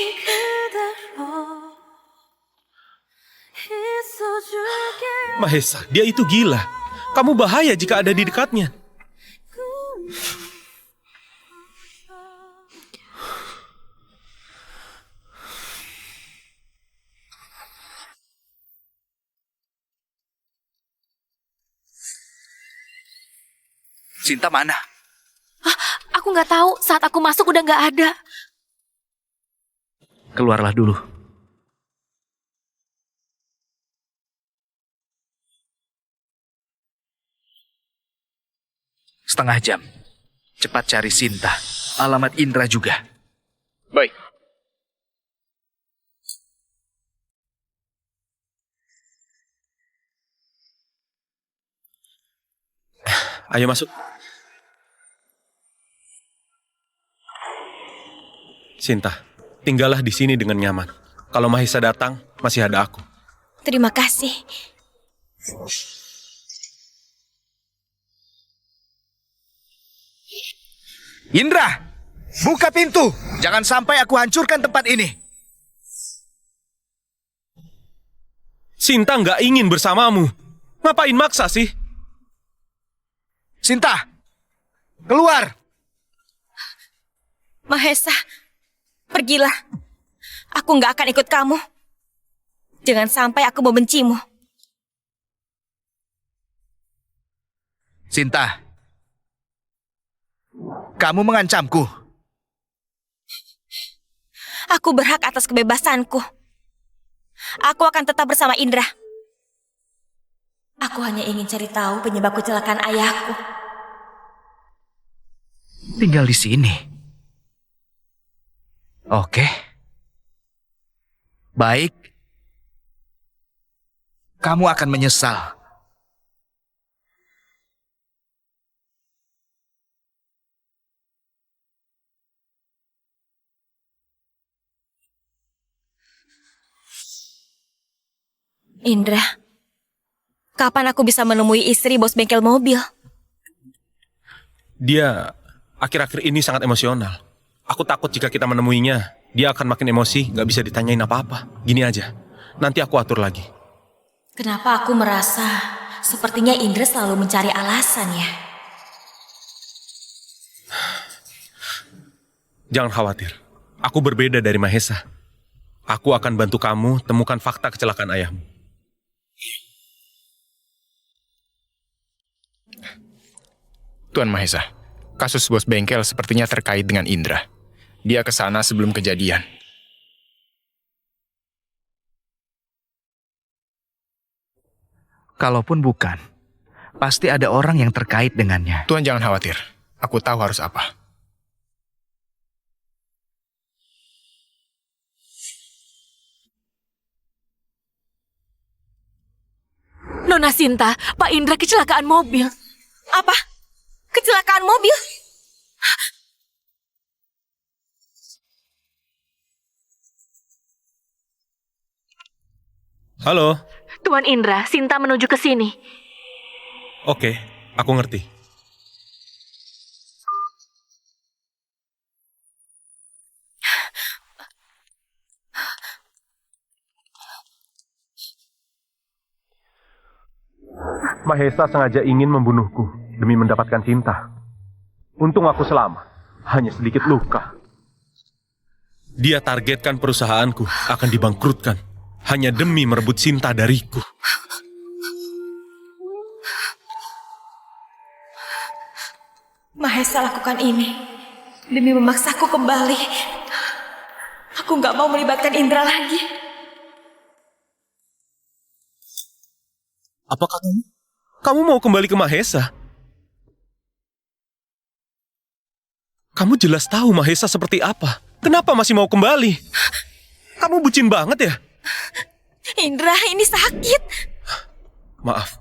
Mahesa, dia itu gila. Kamu bahaya jika ada di dekatnya. Sinta mana? Aku nggak tahu, saat aku masuk udah nggak ada. Keluarlah dulu. Setengah jam. Cepat cari Sinta. Alamat Indra juga. Baik. Ayo masuk. Sinta, tinggallah di sini dengan nyaman. Kalau Mahesa datang, masih ada aku. Terima kasih. Indra, buka pintu. Jangan sampai aku hancurkan tempat ini. Sinta nggak ingin bersamamu. Ngapain maksa sih? Sinta, keluar. Mahesa, pergilah. Aku nggak akan ikut kamu. Jangan sampai aku membencimu. Sinta, kamu mengancamku. Aku berhak atas kebebasanku. Aku akan tetap bersama Indra. Aku hanya ingin cari tahu penyebab kecelakaan ayahku. Tinggal di sini. Oke. Baik. Kamu akan menyesal. Indra, kapan aku bisa menemui istri bos bengkel mobil? Dia akhir-akhir ini sangat emosional. Aku takut jika kita menemuinya, dia akan makin emosi, gak bisa ditanyain apa-apa. Gini aja, nanti aku atur lagi. Kenapa aku merasa sepertinya Indra selalu mencari alasan ya? Jangan khawatir, aku berbeda dari Mahesa. Aku akan bantu kamu temukan fakta kecelakaan ayahmu. Tuan Mahesa, kasus bos bengkel sepertinya terkait dengan Indra. Dia ke sana sebelum kejadian. Kalaupun bukan, pasti ada orang yang terkait dengannya. Tuan jangan khawatir. Aku tahu harus apa. Nona Sinta, Pak Indra kecelakaan mobil. Apa? Kecelakaan mobil? Halo. Tuan Indra, Sinta menuju ke sini. Oke, aku ngerti. Mahesa sengaja ingin membunuhku demi mendapatkan cinta. Untung aku selamat, hanya sedikit luka. Dia targetkan perusahaanku akan dibangkrutkan hanya demi merebut cinta dariku. Mahesa lakukan ini demi memaksaku kembali. Aku nggak mau melibatkan Indra lagi. Apakah kamu mau kembali ke Mahesa? Kamu jelas tahu Mahesa seperti apa. Kenapa masih mau kembali? Kamu bucin banget ya? Indra, ini sakit. Maaf.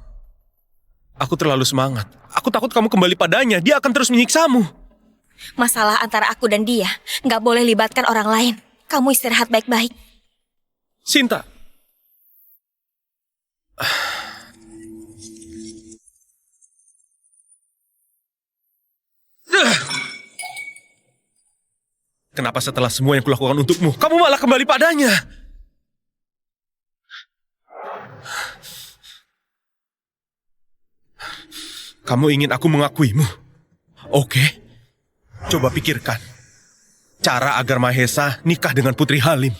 Aku terlalu semangat. Aku takut kamu kembali padanya. Dia akan terus menyiksamu. Masalah antara aku dan dia nggak boleh libatkan orang lain. Kamu istirahat baik-baik. Sinta. Kenapa setelah semua yang kulakukan untukmu, kamu malah kembali padanya? Kamu ingin aku mengakuimu? Oke. Coba pikirkan. Cara agar Mahesa nikah dengan Putri Halim.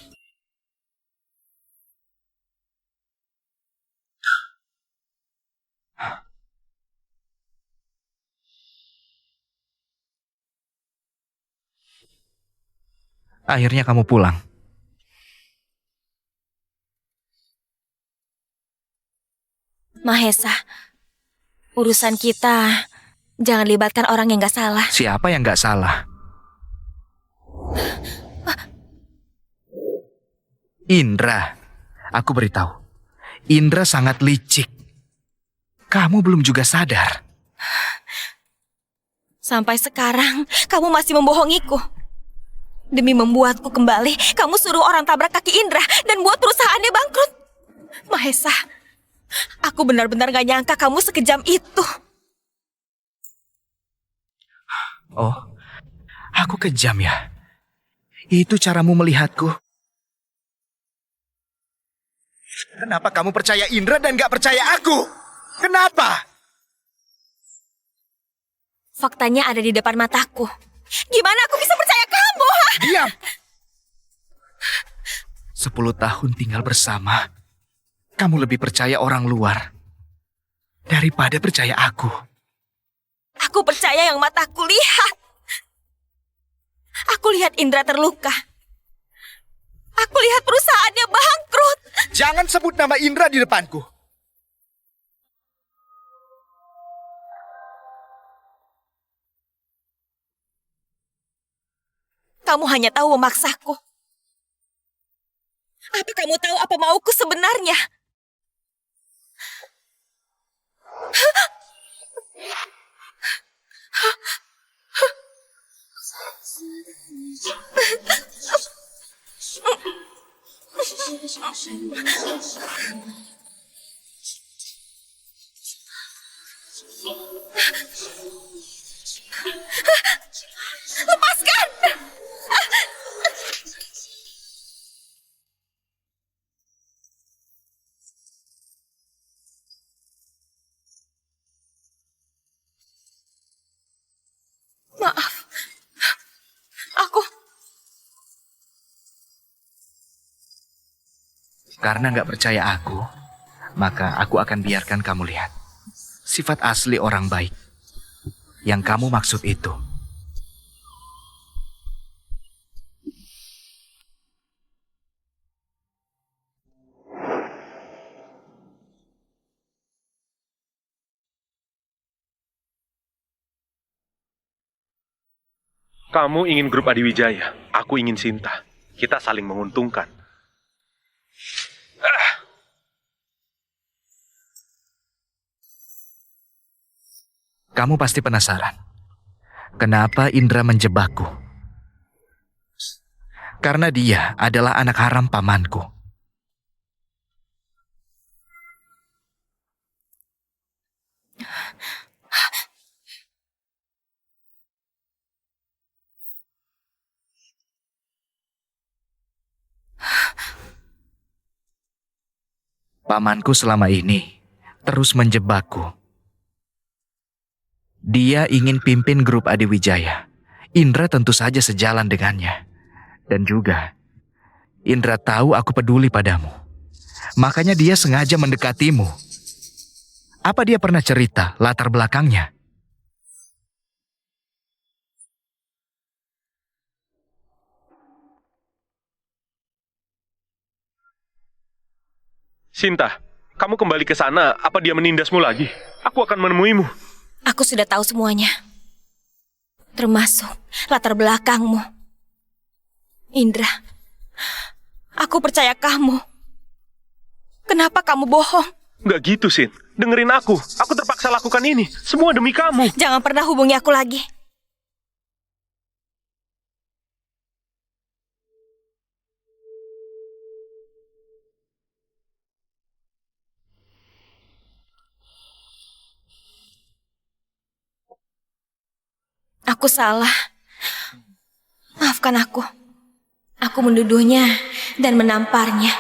Akhirnya kamu pulang. Mahesa, urusan kita jangan libatkan orang yang nggak salah. Siapa yang nggak salah? Indra. Aku beritahu. Indra sangat licik. Kamu belum juga sadar. Sampai sekarang kamu masih membohongiku. Demi membuatku kembali, kamu suruh orang tabrak kaki Indra dan buat perusahaannya bangkrut. Mahesa, aku benar-benar gak nyangka kamu sekejam itu. Oh, aku kejam ya? Itu caramu melihatku? Kenapa kamu percaya Indra dan gak percaya aku? Kenapa? Faktanya ada di depan mataku. Gimana aku bisa percaya kamu? Ha? Diam! 10 tahun tinggal bersama, kamu lebih percaya orang luar daripada percaya aku. Aku percaya yang mataku lihat. Aku lihat Indra terluka. Aku lihat perusahaannya bangkrut. Jangan sebut nama Indra di depanku. Kamu hanya tahu memaksaku. Apa kamu tahu apa mauku sebenarnya? Lepaskan! Maaf. Karena nggak percaya aku, maka aku akan biarkan kamu lihat sifat asli orang baik. yang kamu maksud itu. Kamu ingin grup Adiwijaya, aku ingin Sinta. Kita saling menguntungkan. Kamu pasti penasaran, kenapa Indra menjebakku? Karena dia adalah anak haram pamanku. Pamanku selama ini terus menjebakku. Dia ingin pimpin grup Adiwijaya. Indra tentu saja sejalan dengannya. Dan juga, Indra tahu aku peduli padamu. Makanya dia sengaja mendekatimu. Apa dia pernah cerita latar belakangnya? Sinta, kamu kembali ke sana, apa dia menindasmu lagi? Aku akan menemuimu. Aku sudah tahu semuanya. Termasuk latar belakangmu. Indra, aku percaya kamu. Kenapa kamu bohong? Nggak gitu, Sin. Dengerin aku. Aku terpaksa lakukan ini. Semua demi kamu. Jangan pernah hubungi aku lagi. Aku salah. Maafkan aku. Aku menduduhnya dan menamparnya.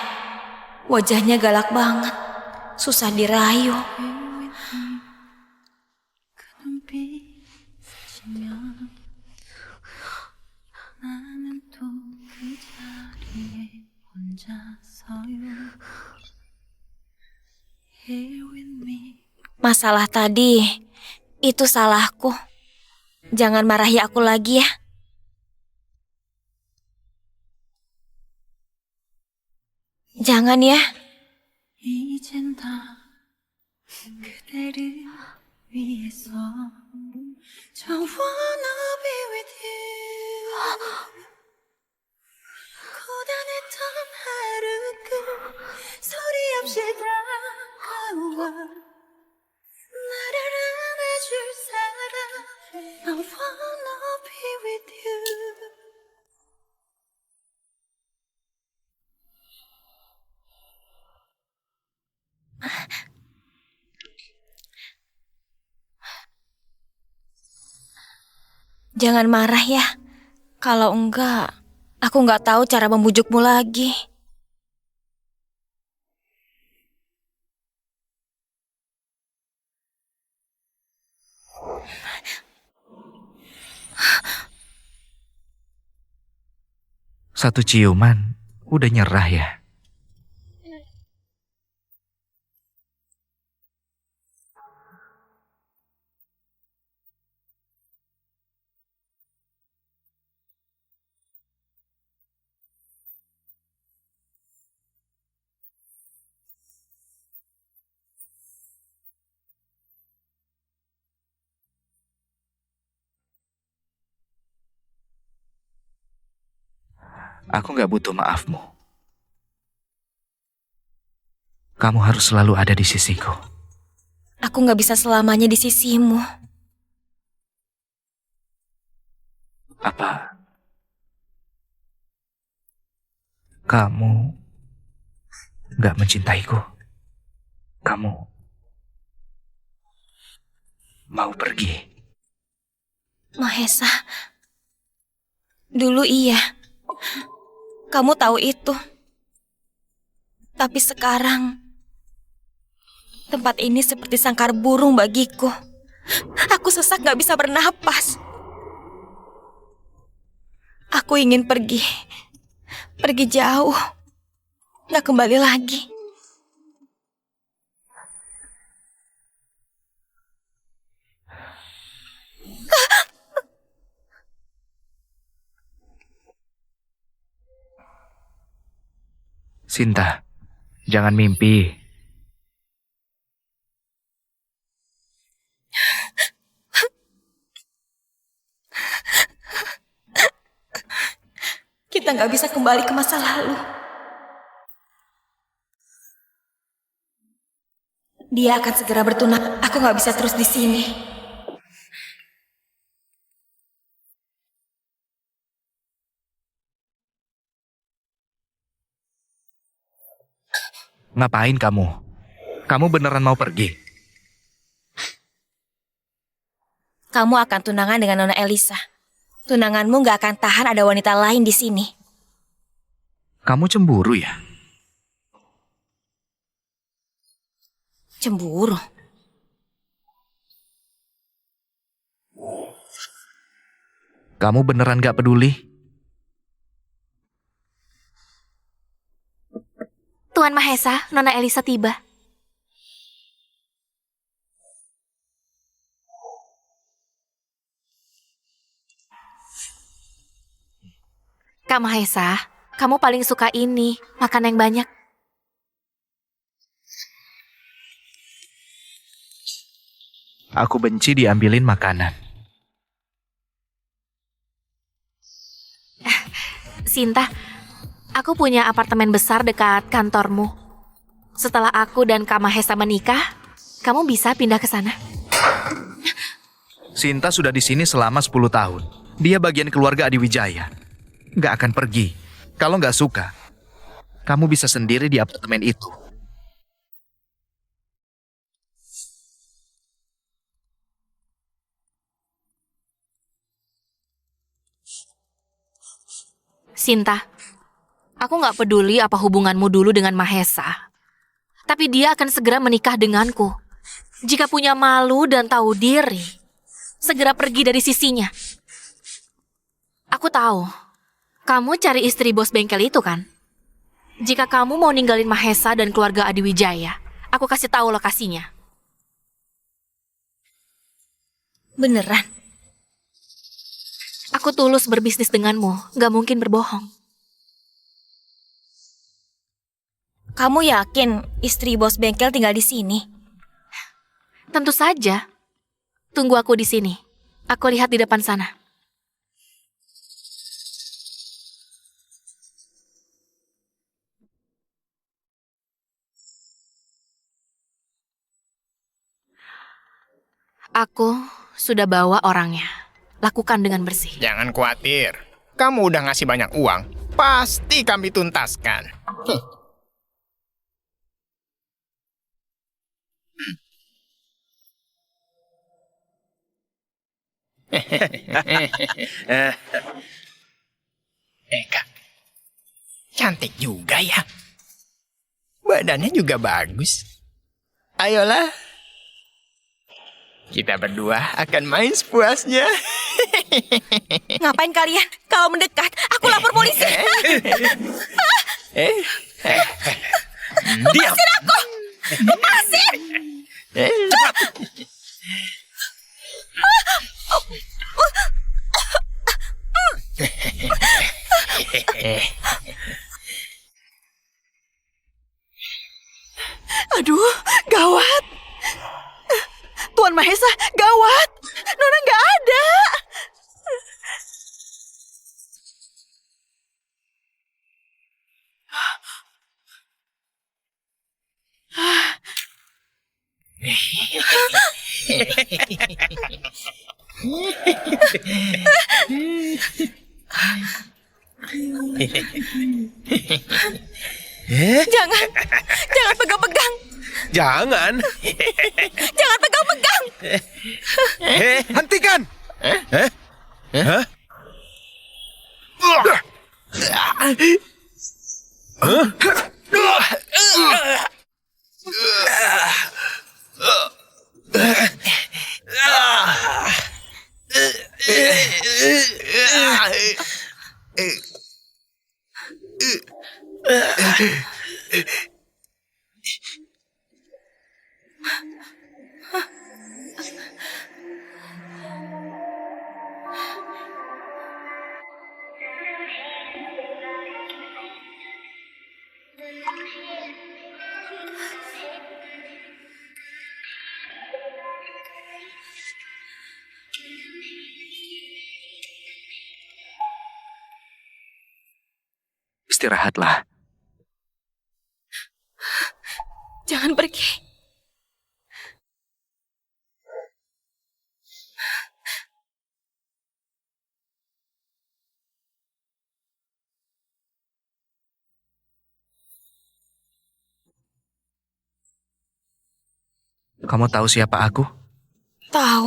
Wajahnya galak banget. Susah dirayu. Masalah tadi, itu salahku. Jangan marahi aku lagi ya. Jangan ya. 이젠 다 그대를 위해서 I wanna be with you 고단했던 하루 끝 소리 없이 다가와 나를 안아줄 사람 I wanna be with you Jangan marah ya. Kalau enggak, aku nggak tahu cara membujukmu lagi. Satu ciuman, udah nyerah ya? Aku gak butuh maafmu. Kamu harus selalu ada di sisiku. Aku nggak bisa selamanya di sisimu. Apa kamu gak mencintaiku? Kamu mau pergi? Mahesa, dulu iya. Kamu tahu itu. Tapi sekarang, tempat ini seperti sangkar burung bagiku. Aku sesak gak bisa bernapas. Aku ingin pergi. Pergi jauh. Gak kembali lagi. Sinta, jangan mimpi. Kita nggak bisa kembali ke masa lalu. Dia akan segera bertunang. Aku nggak bisa terus di sini. Ngapain kamu? Kamu beneran mau pergi? Kamu akan tunangan dengan Nona Elisa. Tunanganmu nggak akan tahan ada wanita lain di sini. Kamu cemburu ya? Cemburu. Kamu beneran gak peduli? Tuan Mahesa, Nona Elisa tiba. Kak Mahesa, kamu paling suka ini, makan yang banyak. Aku benci diambilin makanan. Sinta, aku punya apartemen besar dekat kantormu. Setelah aku dan Kak Mahesa menikah, kamu bisa pindah ke sana. Sinta sudah di sini selama 10 tahun. Dia bagian keluarga Adiwijaya. Gak akan pergi. Kalau gak suka, kamu bisa sendiri di apartemen itu. Sinta, aku gak peduli apa hubunganmu dulu dengan Mahesa. Tapi dia akan segera menikah denganku. Jika punya malu dan tahu diri, segera pergi dari sisinya. Aku tahu, kamu cari istri bos bengkel itu kan? Jika kamu mau ninggalin Mahesa dan keluarga Adiwijaya, aku kasih tahu lokasinya. Beneran? Aku tulus berbisnis denganmu, gak mungkin berbohong. Kamu yakin istri bos bengkel tinggal di sini? Tentu saja. Tunggu aku di sini. Aku lihat di depan sana. Aku sudah bawa orangnya. Lakukan dengan bersih. Jangan khawatir. Kamu udah ngasih banyak uang. Pasti kami tuntaskan. Kak. Cantik juga ya. Badannya juga bagus. Ayolah. Kita berdua akan main sepuasnya. Ngapain kalian? Kalau mendekat, aku lapor polisi. Lepasin aku! Lepasin! Cepat. Aduh, gawat. Tuan Mahesa, gawat. Nona nggak ada. Jangan pegang-pegang. Jangan. Jangan pegang-pegang. Hentikan. Hah? Istirahatlah. Jangan pergi. Kamu tahu siapa aku? Tahu.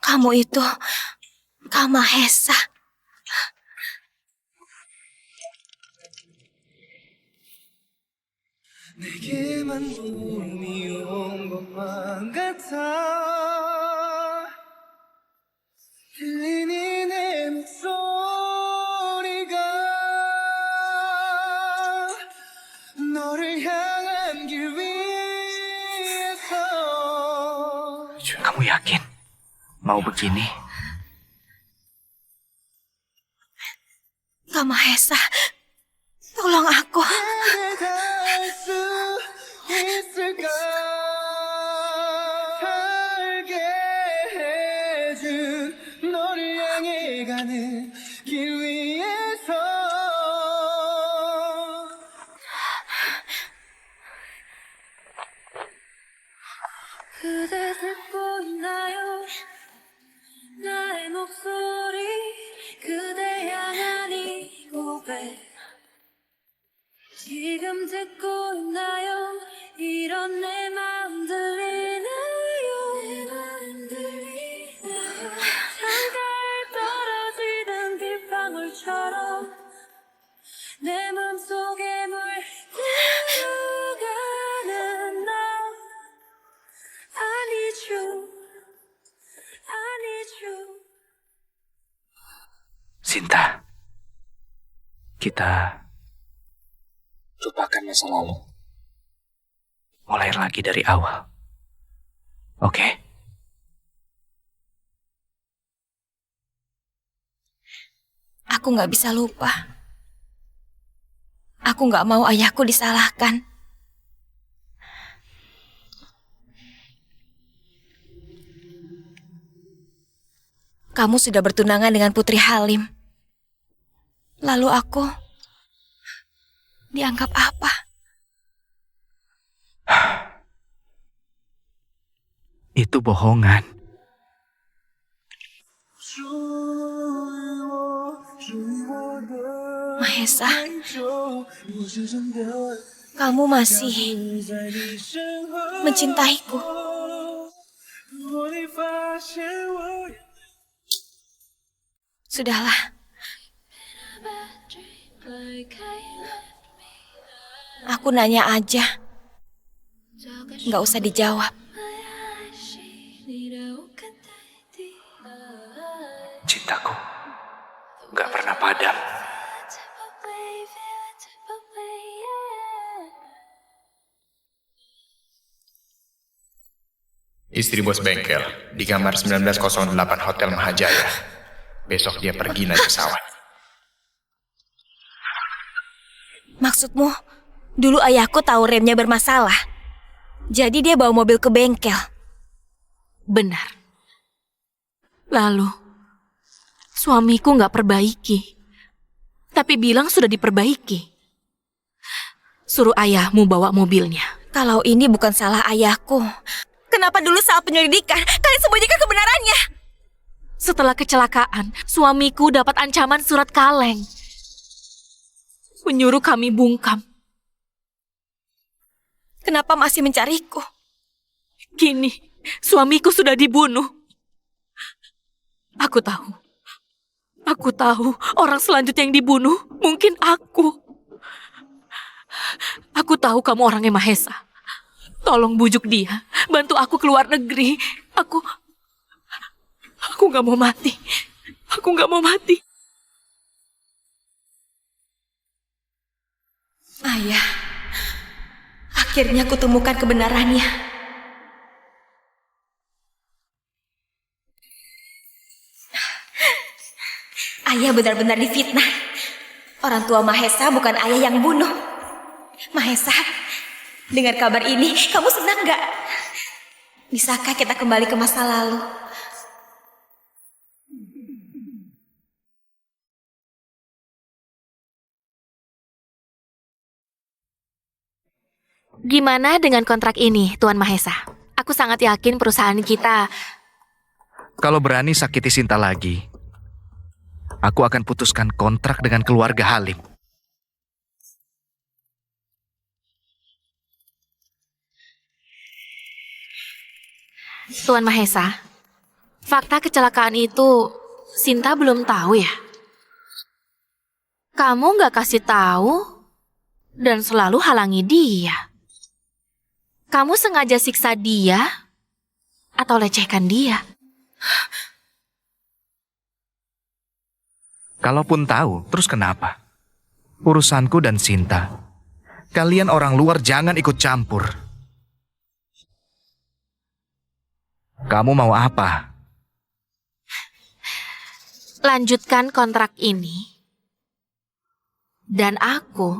Kamu itu Kak Mahesa. 내게만 봄이 온 것만 같아 들리니 내 목소리가 너를 향한 길 위에서 Kamu yakin mau begini? Kak Mahesa, tolong aku. 내게 닿을 수 있을까 살게 해준 너를 향해 가는 길 위에서 그대 듣고 있나요? 나의 목소리 그대 향한 이 고백 지금 듣고 있나요? 이런 내 마음 들리나요? 내 마음 들리나요? 창가에 떨어지던 빗방울처럼 내 맘속에 물들어가는 너 I need you I need you Sinta, kita lupakan masa lalu. Mulai lagi dari awal. Oke? Aku nggak bisa lupa. Aku nggak mau ayahku disalahkan. Kamu sudah bertunangan dengan Putri Halim. Lalu aku dianggap apa? Itu bohongan. Mahesa, kamu masih mencintaiku. Sudahlah, aku nanya aja. Nggak usah dijawab. Cintaku nggak pernah padam. Istri bos bengkel di kamar 1908 Hotel Mahajaya. Besok dia pergi naik pesawat. Maksudmu, dulu ayahku tahu remnya bermasalah. Jadi dia bawa mobil ke bengkel. Benar. Lalu, suamiku nggak perbaiki. Tapi bilang sudah diperbaiki. Suruh ayahmu bawa mobilnya. Kalau ini bukan salah ayahku, kenapa dulu saat penyelidikan kalian sembunyikan kebenarannya? Setelah kecelakaan, suamiku dapat ancaman surat kaleng. Menyuruh kami bungkam. Kenapa masih mencariku? Kini, suamiku sudah dibunuh. Aku tahu. Aku tahu orang selanjutnya yang dibunuh mungkin aku. Aku tahu kamu orangnya Mahesa. Tolong bujuk dia. Bantu aku ke luar negeri. Aku gak mau mati. Aku gak mau mati. Ayah, akhirnya aku temukan kebenarannya. Ayah benar-benar difitnah. Orang tua Mahesa bukan ayah yang bunuh. Mahesa, dengar kabar ini, kamu senang gak? Bisakah kita kembali ke masa lalu? Gimana dengan kontrak ini, Tuan Mahesa? Aku sangat yakin perusahaan kita... Kalau berani sakiti Sinta lagi, aku akan putuskan kontrak dengan keluarga Halim. Tuan Mahesa, fakta kecelakaan itu Sinta belum tahu ya? Kamu nggak kasih tahu dan selalu halangi dia. Kamu sengaja siksa dia atau lecehkan dia? Kalaupun tahu, terus kenapa? Urusanku dan Sinta. Kalian orang luar jangan ikut campur. Kamu mau apa? Lanjutkan kontrak ini. Dan aku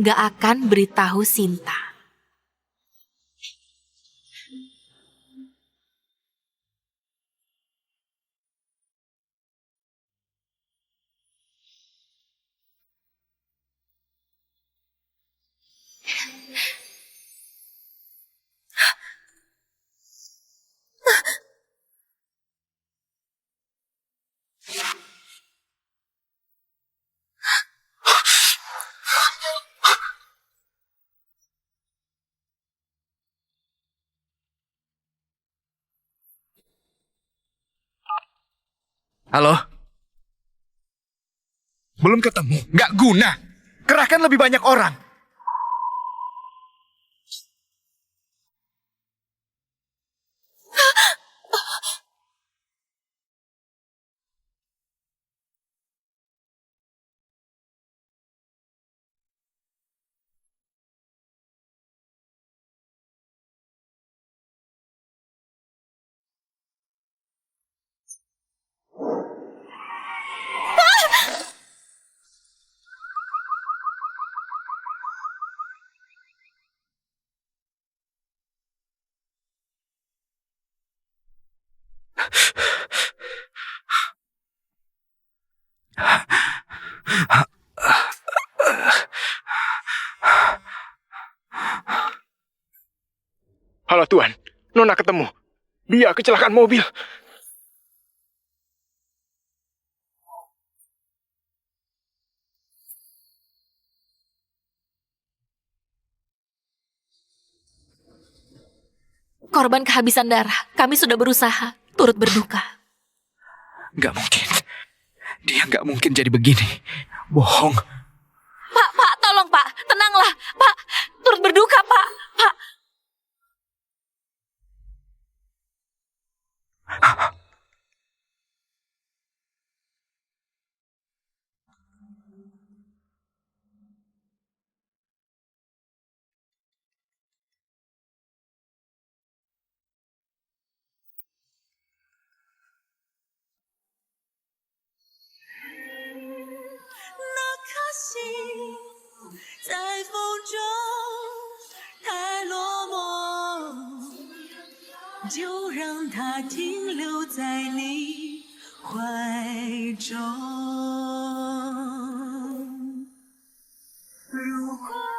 gak akan beritahu Sinta. Halo? Belum ketemu? Nggak guna. Kerahkan lebih banyak orang. Halo Tuan, Nona ketemu. Dia kecelakaan mobil. Korban kehabisan darah. Kami sudah berusaha turut berduka. Nggak mungkin. Dia nggak mungkin jadi begini. Bohong. Pak, tolong Pak. Tenanglah. Pak, turut berduka Pak. Pak.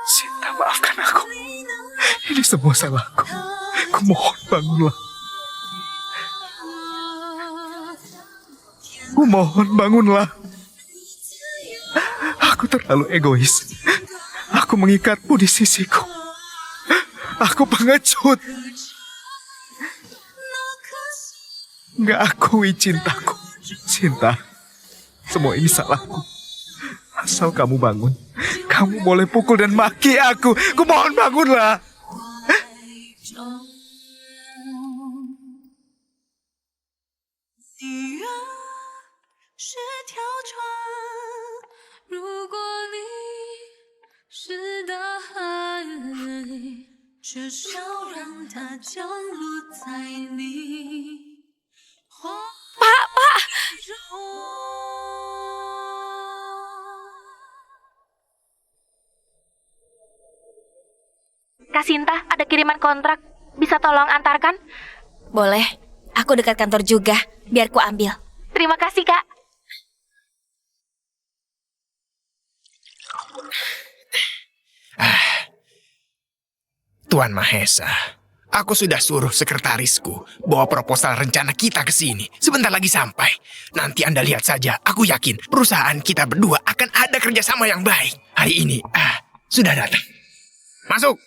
Sinta, maafkan aku. Ini semua salahku. Kumohon bangunlah. Kumohon bangunlah. Aku terlalu egois. Aku mengikatmu di sisiku. Aku pengecut. Nggak akui cintaku. Sinta, semua ini salahku. Asal kamu bangun, kamu boleh pukul dan maki aku. Kumohon bangunlah. Pak. Kak Sinta, ada kiriman kontrak. Bisa tolong antarkan? Boleh. Aku dekat kantor juga. Biar ku ambil. Terima kasih, Kak. Tuan Mahesa, aku sudah suruh sekretarisku bawa proposal rencana kita ke sini. Sebentar lagi sampai. Nanti Anda lihat saja, aku yakin perusahaan kita berdua akan ada kerjasama yang baik. Hari ini, sudah datang. Masuk.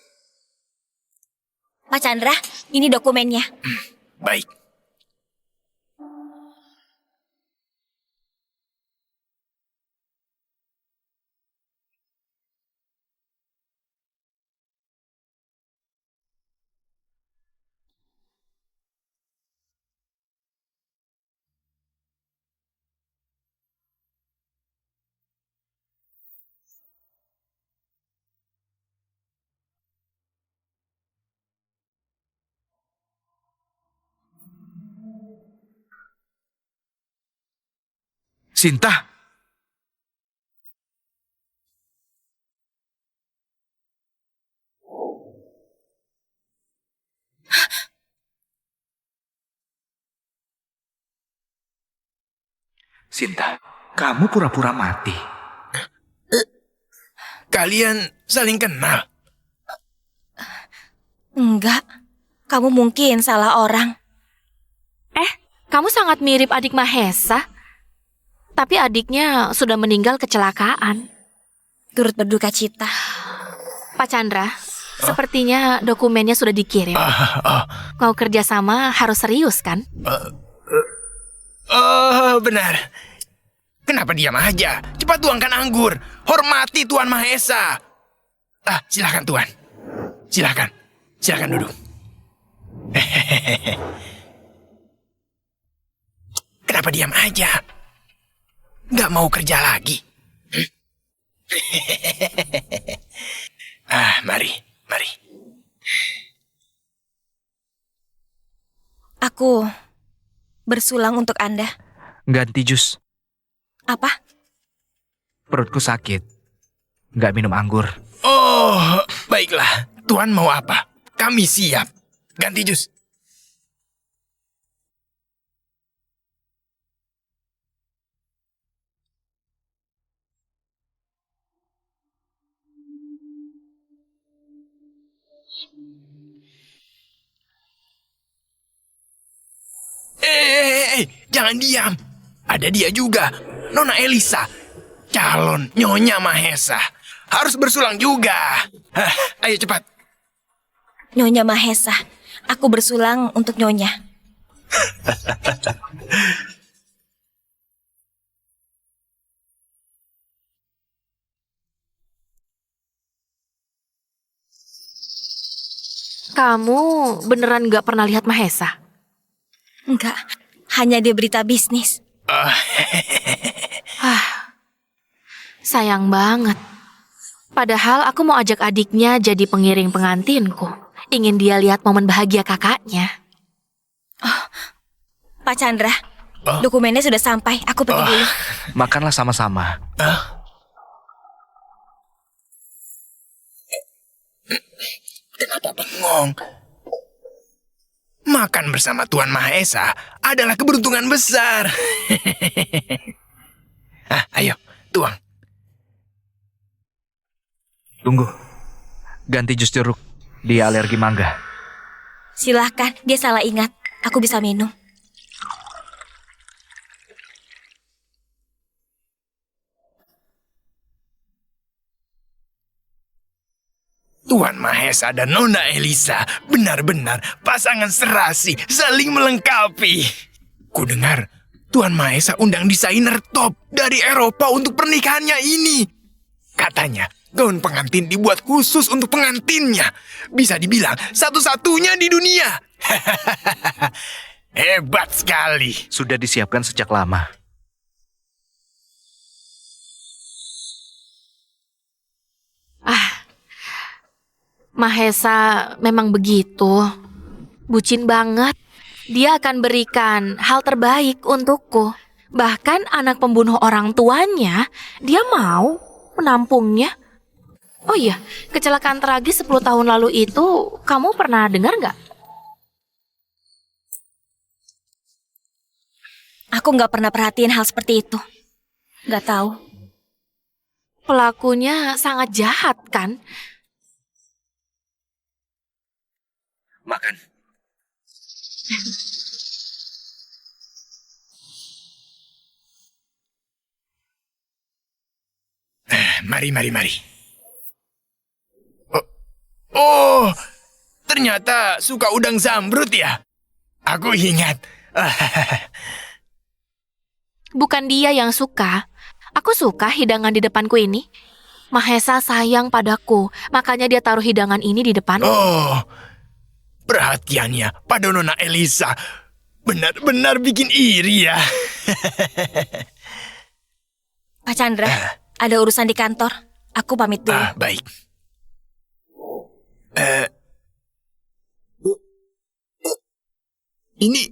Pak Chandra, ini dokumennya. Baik. Sinta, Sinta, kamu pura-pura mati. Kalian saling kenal? Enggak, kamu mungkin salah orang. Kamu sangat mirip adik Mahesa. Tapi adiknya sudah meninggal kecelakaan. Turut berduka cita. Pak Chandra, sepertinya dokumennya sudah dikirim. Mau kerjasama harus serius kan? Oh, benar. Kenapa diam aja? Cepat tuangkan anggur. Hormati Tuan Mahesa. Silakan Tuan. Silakan duduk. Kenapa diam aja? Nggak mau kerja lagi? Mari. Aku bersulang untuk Anda. Ganti jus. Apa? Perutku sakit. Nggak minum anggur. Oh, baiklah. Tuan mau apa? Kami siap. Ganti jus. Jangan diam. Ada dia juga, Nona Elisa, calon Nyonya Mahesa. Harus bersulang juga. Ayo cepat. Nyonya Mahesa, aku bersulang untuk Nyonya. Kamu beneran gak pernah lihat Mahesa? Enggak, hanya di berita bisnis. Sayang banget. Padahal aku mau ajak adiknya jadi pengiring pengantinku. Ingin dia lihat momen bahagia kakaknya. Pak Chandra, dokumennya sudah sampai. Aku pergi dulu. Makanlah sama-sama. Kenapa bengong? Makan bersama Tuan Mahesa adalah keberuntungan besar. Ayo, tuang. Tunggu. Ganti jus jeruk. Dia alergi mangga. Silahkan, dia salah ingat. Aku bisa minum. Tuan Mahesa dan Nona Elisa benar-benar pasangan serasi, saling melengkapi. Ku dengar Tuan Mahesa undang desainer top dari Eropa untuk pernikahannya ini. Katanya gaun pengantin dibuat khusus untuk pengantinnya. Bisa dibilang satu-satunya di dunia. Hebat sekali. Sudah disiapkan sejak lama. Mahesa memang begitu. Bucin banget. Dia akan berikan hal terbaik untukku. Bahkan anak pembunuh orang tuanya, dia mau menampungnya. Oh iya, kecelakaan tragis 10 tahun lalu itu kamu pernah dengar nggak? Aku nggak pernah perhatiin hal seperti itu. Nggak tahu. Pelakunya sangat jahat kan? Makan. Mari. Oh, ternyata suka udang zamrud ya? Aku ingat. Bukan dia yang suka. Aku suka hidangan di depanku ini. Mahesa sayang padaku, makanya dia taruh hidangan ini di depanku. Oh, perhatiannya pada Nona Elisa benar-benar bikin iri ya. Pak Chandra, ada urusan di kantor. Aku pamit dulu. Baik. Ini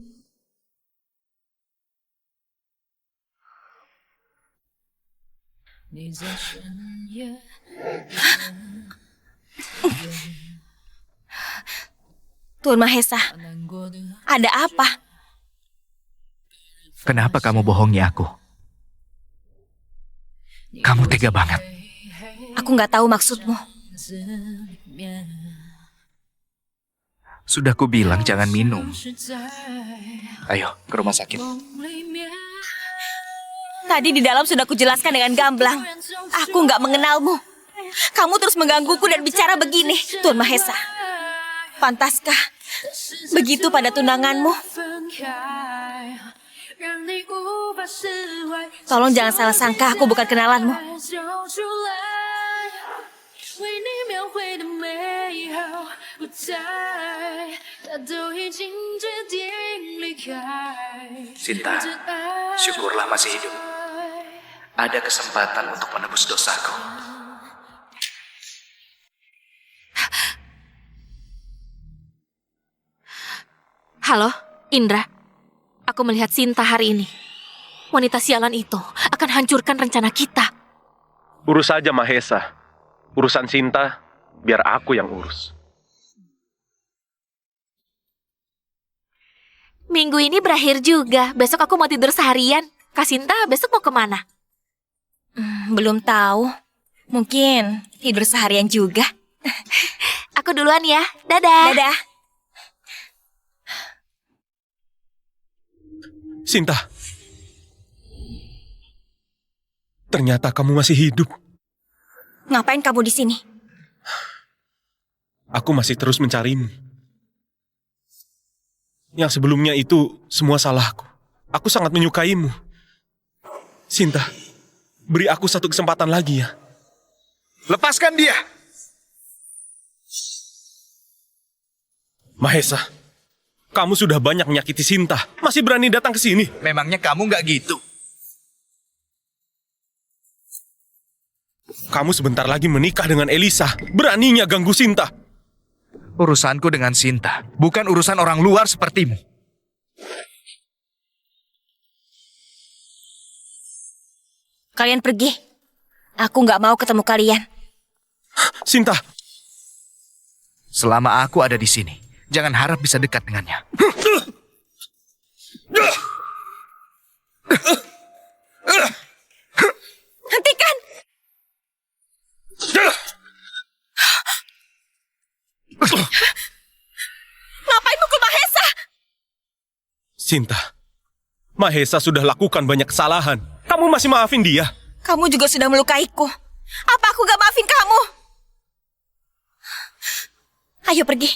Tuan Mahesa, ada apa? Kenapa kamu bohongi aku? Kamu tega banget. Aku nggak tahu maksudmu. Sudah kubilang jangan minum. Ayo, ke rumah sakit. Tadi di dalam sudah kujelaskan dengan gamblang. Aku nggak mengenalmu. Kamu terus menggangguku dan bicara begini, Tuan Mahesa. Pantaskah begitu pada tunanganmu? Tolong jangan salah sangka, aku bukan kenalanmu. Sinta, syukurlah masih hidup. Ada kesempatan untuk menebus dosaku. Halo, Indra. Aku melihat Sinta hari ini. Wanita sialan itu akan hancurkan rencana kita. Urus saja Mahesa. Urusan Sinta, biar aku yang urus. Minggu ini berakhir juga. Besok aku mau tidur seharian. Kak Sinta besok mau kemana? Belum tahu. Mungkin tidur seharian juga. Aku duluan ya. Dadah. Dadah. Sinta. Ternyata kamu masih hidup. Ngapain kamu di sini? Aku masih terus mencarimu. Yang sebelumnya itu semua salahku. Aku sangat menyukaimu. Sinta, beri aku satu kesempatan lagi ya. lepaskan dia. Mahesa, kamu sudah banyak menyakiti Sinta. Masih berani datang ke sini? Memangnya kamu nggak gitu? Kamu sebentar lagi menikah dengan Elisa. Beraninya ganggu Sinta. Urusanku dengan Sinta, bukan urusan orang luar sepertimu. Kalian pergi. Aku nggak mau ketemu kalian. Sinta. Selama aku ada di sini, jangan harap bisa dekat dengannya. Hentikan! Ngapain mukul Mahesa? Sinta, Mahesa sudah lakukan banyak kesalahan. Kamu masih maafin dia? Kamu juga sudah melukaiku. Apa aku gak maafin kamu? Ayo pergi.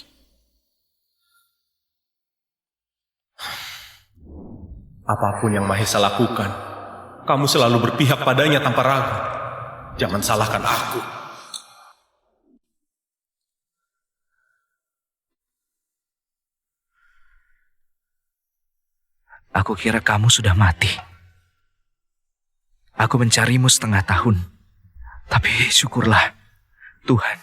Apapun yang Mahesa lakukan, kamu selalu berpihak padanya tanpa ragu. Jangan salahkan aku. Aku kira kamu sudah mati. Aku mencarimu setengah tahun. Tapi syukurlah, Tuhan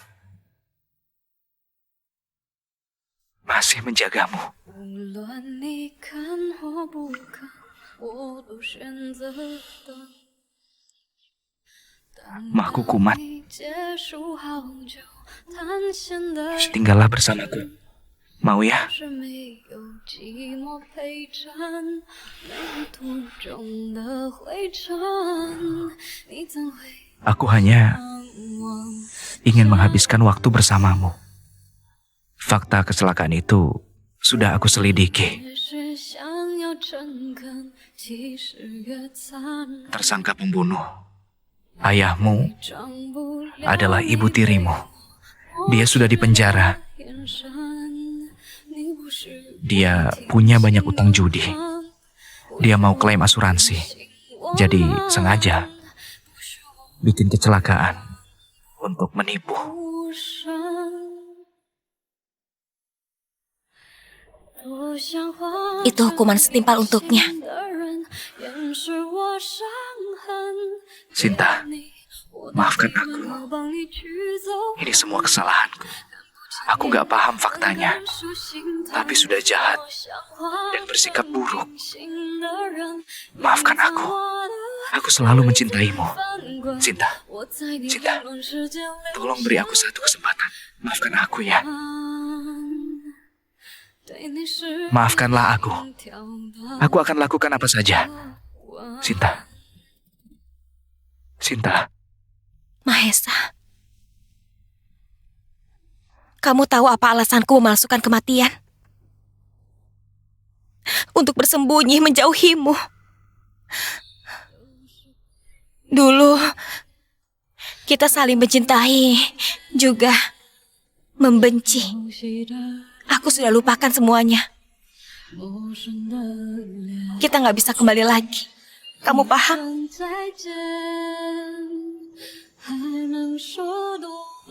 masih menjagamu. Maku kumat. Tinggallah bersamaku. Mau ya? Aku hanya ingin menghabiskan waktu bersamamu. Fakta kecelakaan itu sudah aku selidiki. 越是想要诚恳，其实越残忍。 Tersangka pembunuh, ayahmu 装不了 adalah ibu tirimu. Dia sudah dipenjara. 眼神，你不是 Dia punya banyak utang judi. Dia mau klaim asuransi. Jadi sengaja bikin kecelakaan untuk menipu. 不深。多想化 Itu hukuman setimpal untuknya. 的人掩饰我伤痕。 Sinta, maafkan aku. 我帮你驱走 Ini semua kesalahanku. Aku gak paham faktanya, tapi sudah jahat dan bersikap buruk. Maafkan aku. Aku selalu mencintaimu. Sinta, Sinta, tolong beri aku satu kesempatan. Maafkan aku ya. Maafkanlah aku. Aku akan lakukan apa saja. Sinta. Sinta. Mahesa. Kamu tahu apa alasanku memalsukan kematian? Untuk bersembunyi menjauhimu. Dulu, kita saling mencintai, juga membenci. Aku sudah lupakan semuanya. Kita nggak bisa kembali lagi. Kamu paham?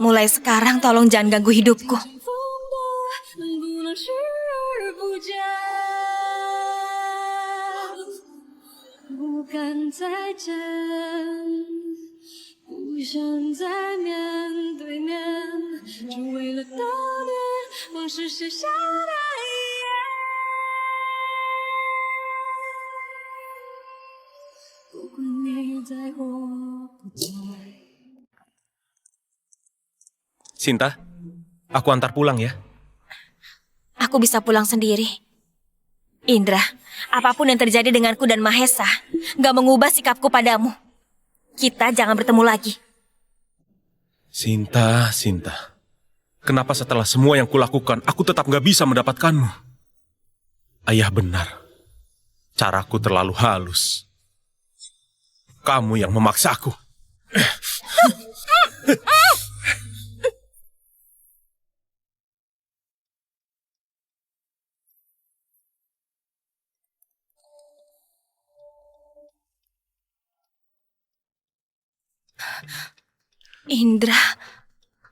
Mulai sekarang tolong jangan ganggu hidupku. Sinta, aku antar pulang ya. Aku bisa pulang sendiri. Indra, apapun yang terjadi denganku dan Mahesa, gak mengubah sikapku padamu. Kita jangan bertemu lagi. Sinta, Sinta. Kenapa setelah semua yang kulakukan, aku tetap gak bisa mendapatkanmu? Ayah benar. Caraku terlalu halus. Kamu yang memaksaku. Indra,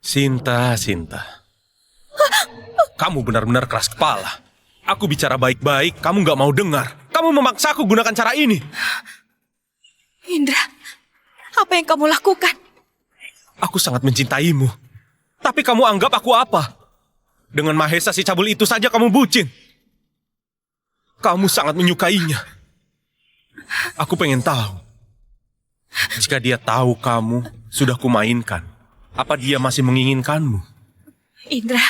Sinta, Sinta. Kamu benar-benar keras kepala. Aku bicara baik-baik, kamu gak mau dengar. Kamu memaksaku gunakan cara ini. Indra, apa yang kamu lakukan? Aku sangat mencintaimu. Tapi kamu anggap aku apa? Dengan Mahesa si cabul itu saja kamu bucin. Kamu sangat menyukainya. Aku pengen tahu. Jika dia tahu kamu sudah kumainkan, apa dia masih menginginkanmu? Indra,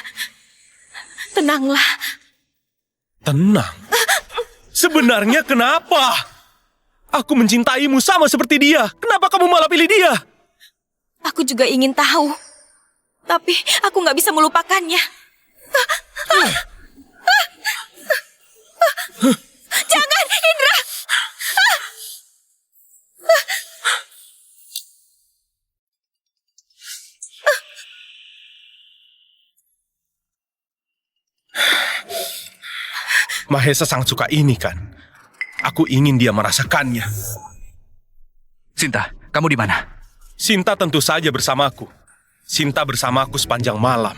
tenanglah. Tenang? Sebenarnya kenapa? Aku mencintaimu sama seperti dia. Kenapa kamu malah pilih dia? Aku juga ingin tahu. Tapi aku gak bisa melupakannya. Jangan, Indra! Mahesa sangat suka ini kan? Aku ingin dia merasakannya. Sinta, kamu di mana? Sinta tentu saja bersamaku. Sinta bersamaku sepanjang malam.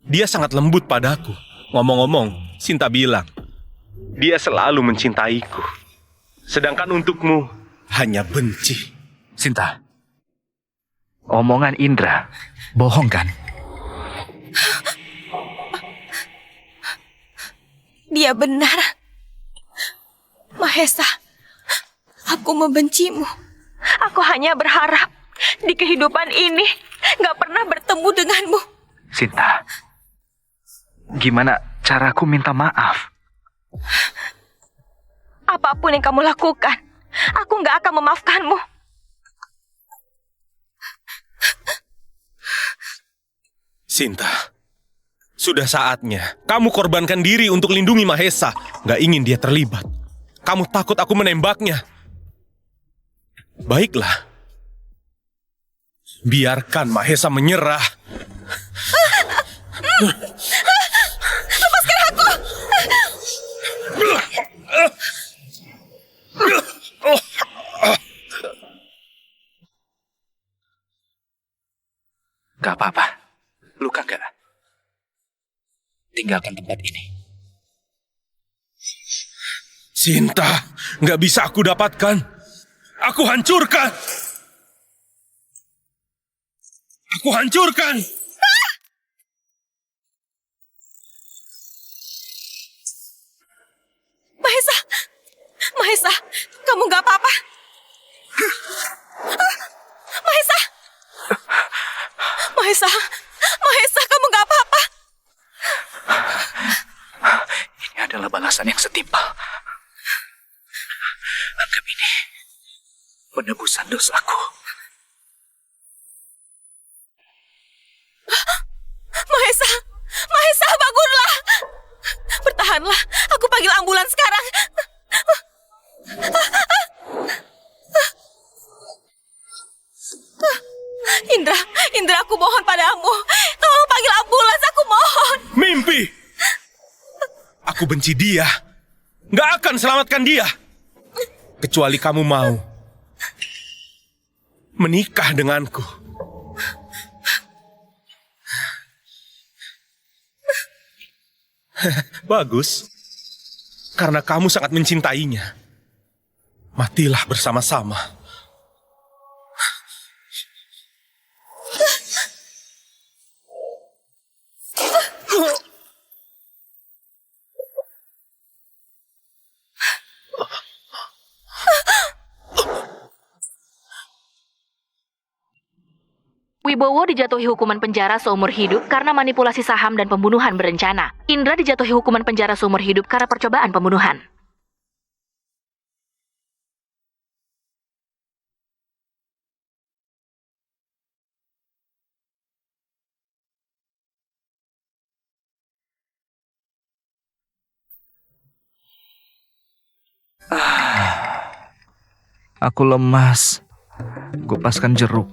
Dia sangat lembut padaku. Ngomong-ngomong, Sinta bilang, dia selalu mencintaiku. Sedangkan untukmu, hanya benci. Sinta, omongan Indra bohong kan? Dia benar. Mahesa, aku membencimu. Aku hanya berharap di kehidupan ini gak pernah bertemu denganmu. Sinta, gimana caraku minta maaf? Apapun yang kamu lakukan, aku gak akan memaafkanmu. Sinta, Sudah saatnya kamu korbankan diri untuk lindungi Mahesa. Gak ingin dia terlibat. Kamu takut aku menembaknya. Baiklah. Biarkan Mahesa menyerah. Lepaskan aku! Gak apa-apa. Luka gak? Tinggalkan tempat ini. Sinta, gak bisa aku dapatkan. Aku hancurkan. Aku hancurkan. Mahesa! Mahesa, kamu gak apa-apa? Mahesa! Mahesa! Mahesa, kamu gak apa-apa? Ini adalah balasan yang setimpal. Anggap ini penebusan dosaku. Mahesa! Mahesa, bangunlah! Bertahanlah, aku panggil ambulans sekarang. Indra, aku mohon padamu. Tolong panggil ambulans, aku mohon. Mimpi. Aku benci dia. Gak akan selamatkan dia. Kecuali kamu mau menikah denganku. Bagus. Karena kamu sangat mencintainya. Matilah bersama-sama. Wibowo dijatuhi hukuman penjara seumur hidup karena manipulasi saham dan pembunuhan berencana. Indra dijatuhi hukuman penjara seumur hidup karena percobaan pembunuhan. Aku lemas. Kupaskan jeruk.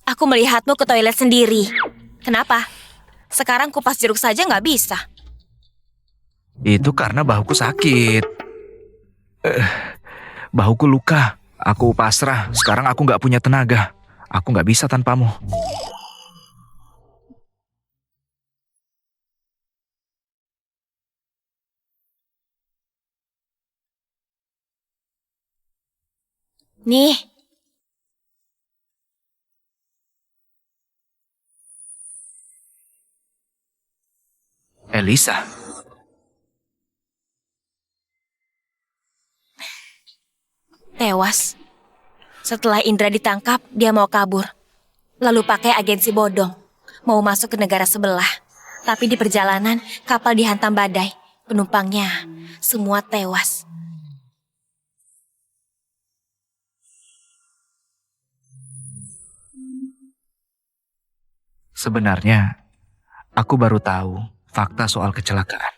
Aku melihatmu ke toilet sendiri. Kenapa? Sekarang kupas jeruk saja nggak bisa. Itu karena bahuku sakit. Bahuku luka. Aku pasrah. Sekarang aku nggak punya tenaga. Aku nggak bisa tanpamu. Nih, Elisa. tewas. Setelah Indra ditangkap, dia mau kabur. Lalu pakai agensi bodong. Mau masuk ke negara sebelah. Tapi di perjalanan, kapal dihantam badai. Penumpangnya semua tewas. Sebenarnya, aku baru tahu fakta soal kecelakaan.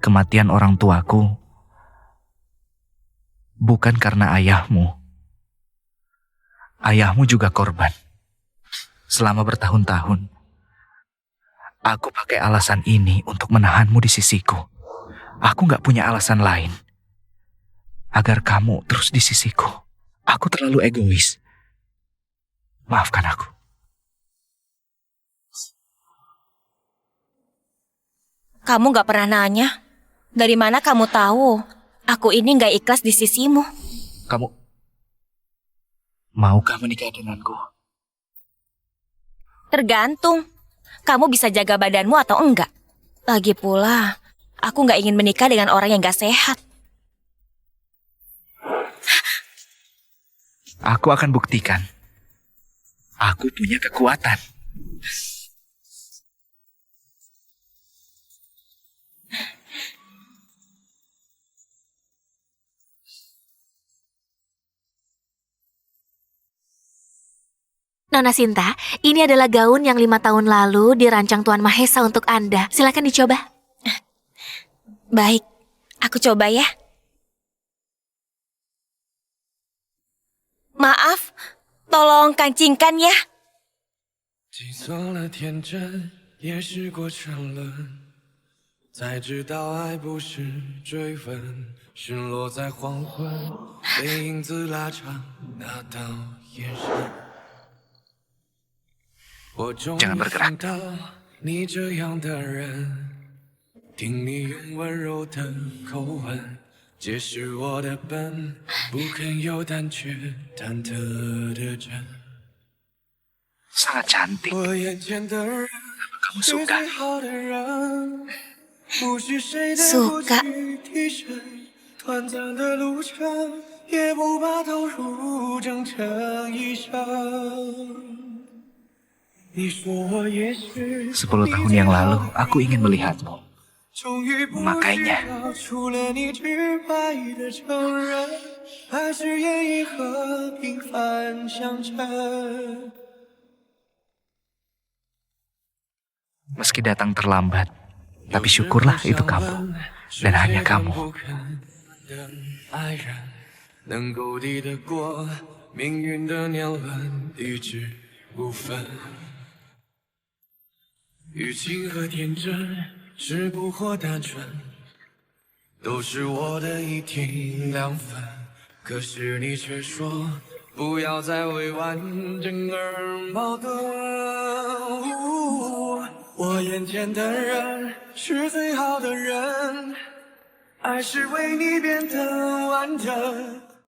Kematian orang tuaku bukan karena ayahmu. Ayahmu juga korban. Selama bertahun-tahun, aku pakai alasan ini untuk menahanmu di sisiku. Aku gak punya alasan lain. Agar kamu terus di sisiku. Aku terlalu egois. Maafkan aku. Kamu gak pernah nanya, dari mana kamu tahu aku ini gak ikhlas di sisimu? Kamu maukah menikah denganku? Tergantung, kamu bisa jaga badanmu atau enggak. Lagi pula, aku gak ingin menikah dengan orang yang gak sehat. Aku akan buktikan. Aku punya kekuatan. Nona Sinta, ini adalah gaun yang 5 tahun lalu dirancang Tuan Mahesa untuk Anda. Silakan dicoba. Baik, aku coba ya. Maaf, tolong kancingkan ya. 记错了天真，也试过沉沦，才知道爱不是追问，陨落在黄昏，被影子拉长那道眼神。我终于 Jangan bergerak. 碰到你这样的人，听你用温柔的口吻解释我的笨，不肯有胆却忐忑的真。 Sangat cantik. 我眼前的人 Kamu 是 suka? 最好的人，不是谁的过 Suka. 去替谁，短暂的路程，也不怕投入整成一生。你说我也许 10 tahun yang lalu, aku ingin melihatmu. 终于不知 Makanya 道除了你之外的承认，还是愿意和平凡相衬。 Meski datang terlambat, tapi syukurlah itu kamu. Dan hanya kamu. 能够抵得过命运的年轮，一直不分。雨晴和天真，是不或单纯，都是我的一听两分。可是你却说，不要再为完整而矛盾。我眼前的人是最好的人，爱是为你变得完整。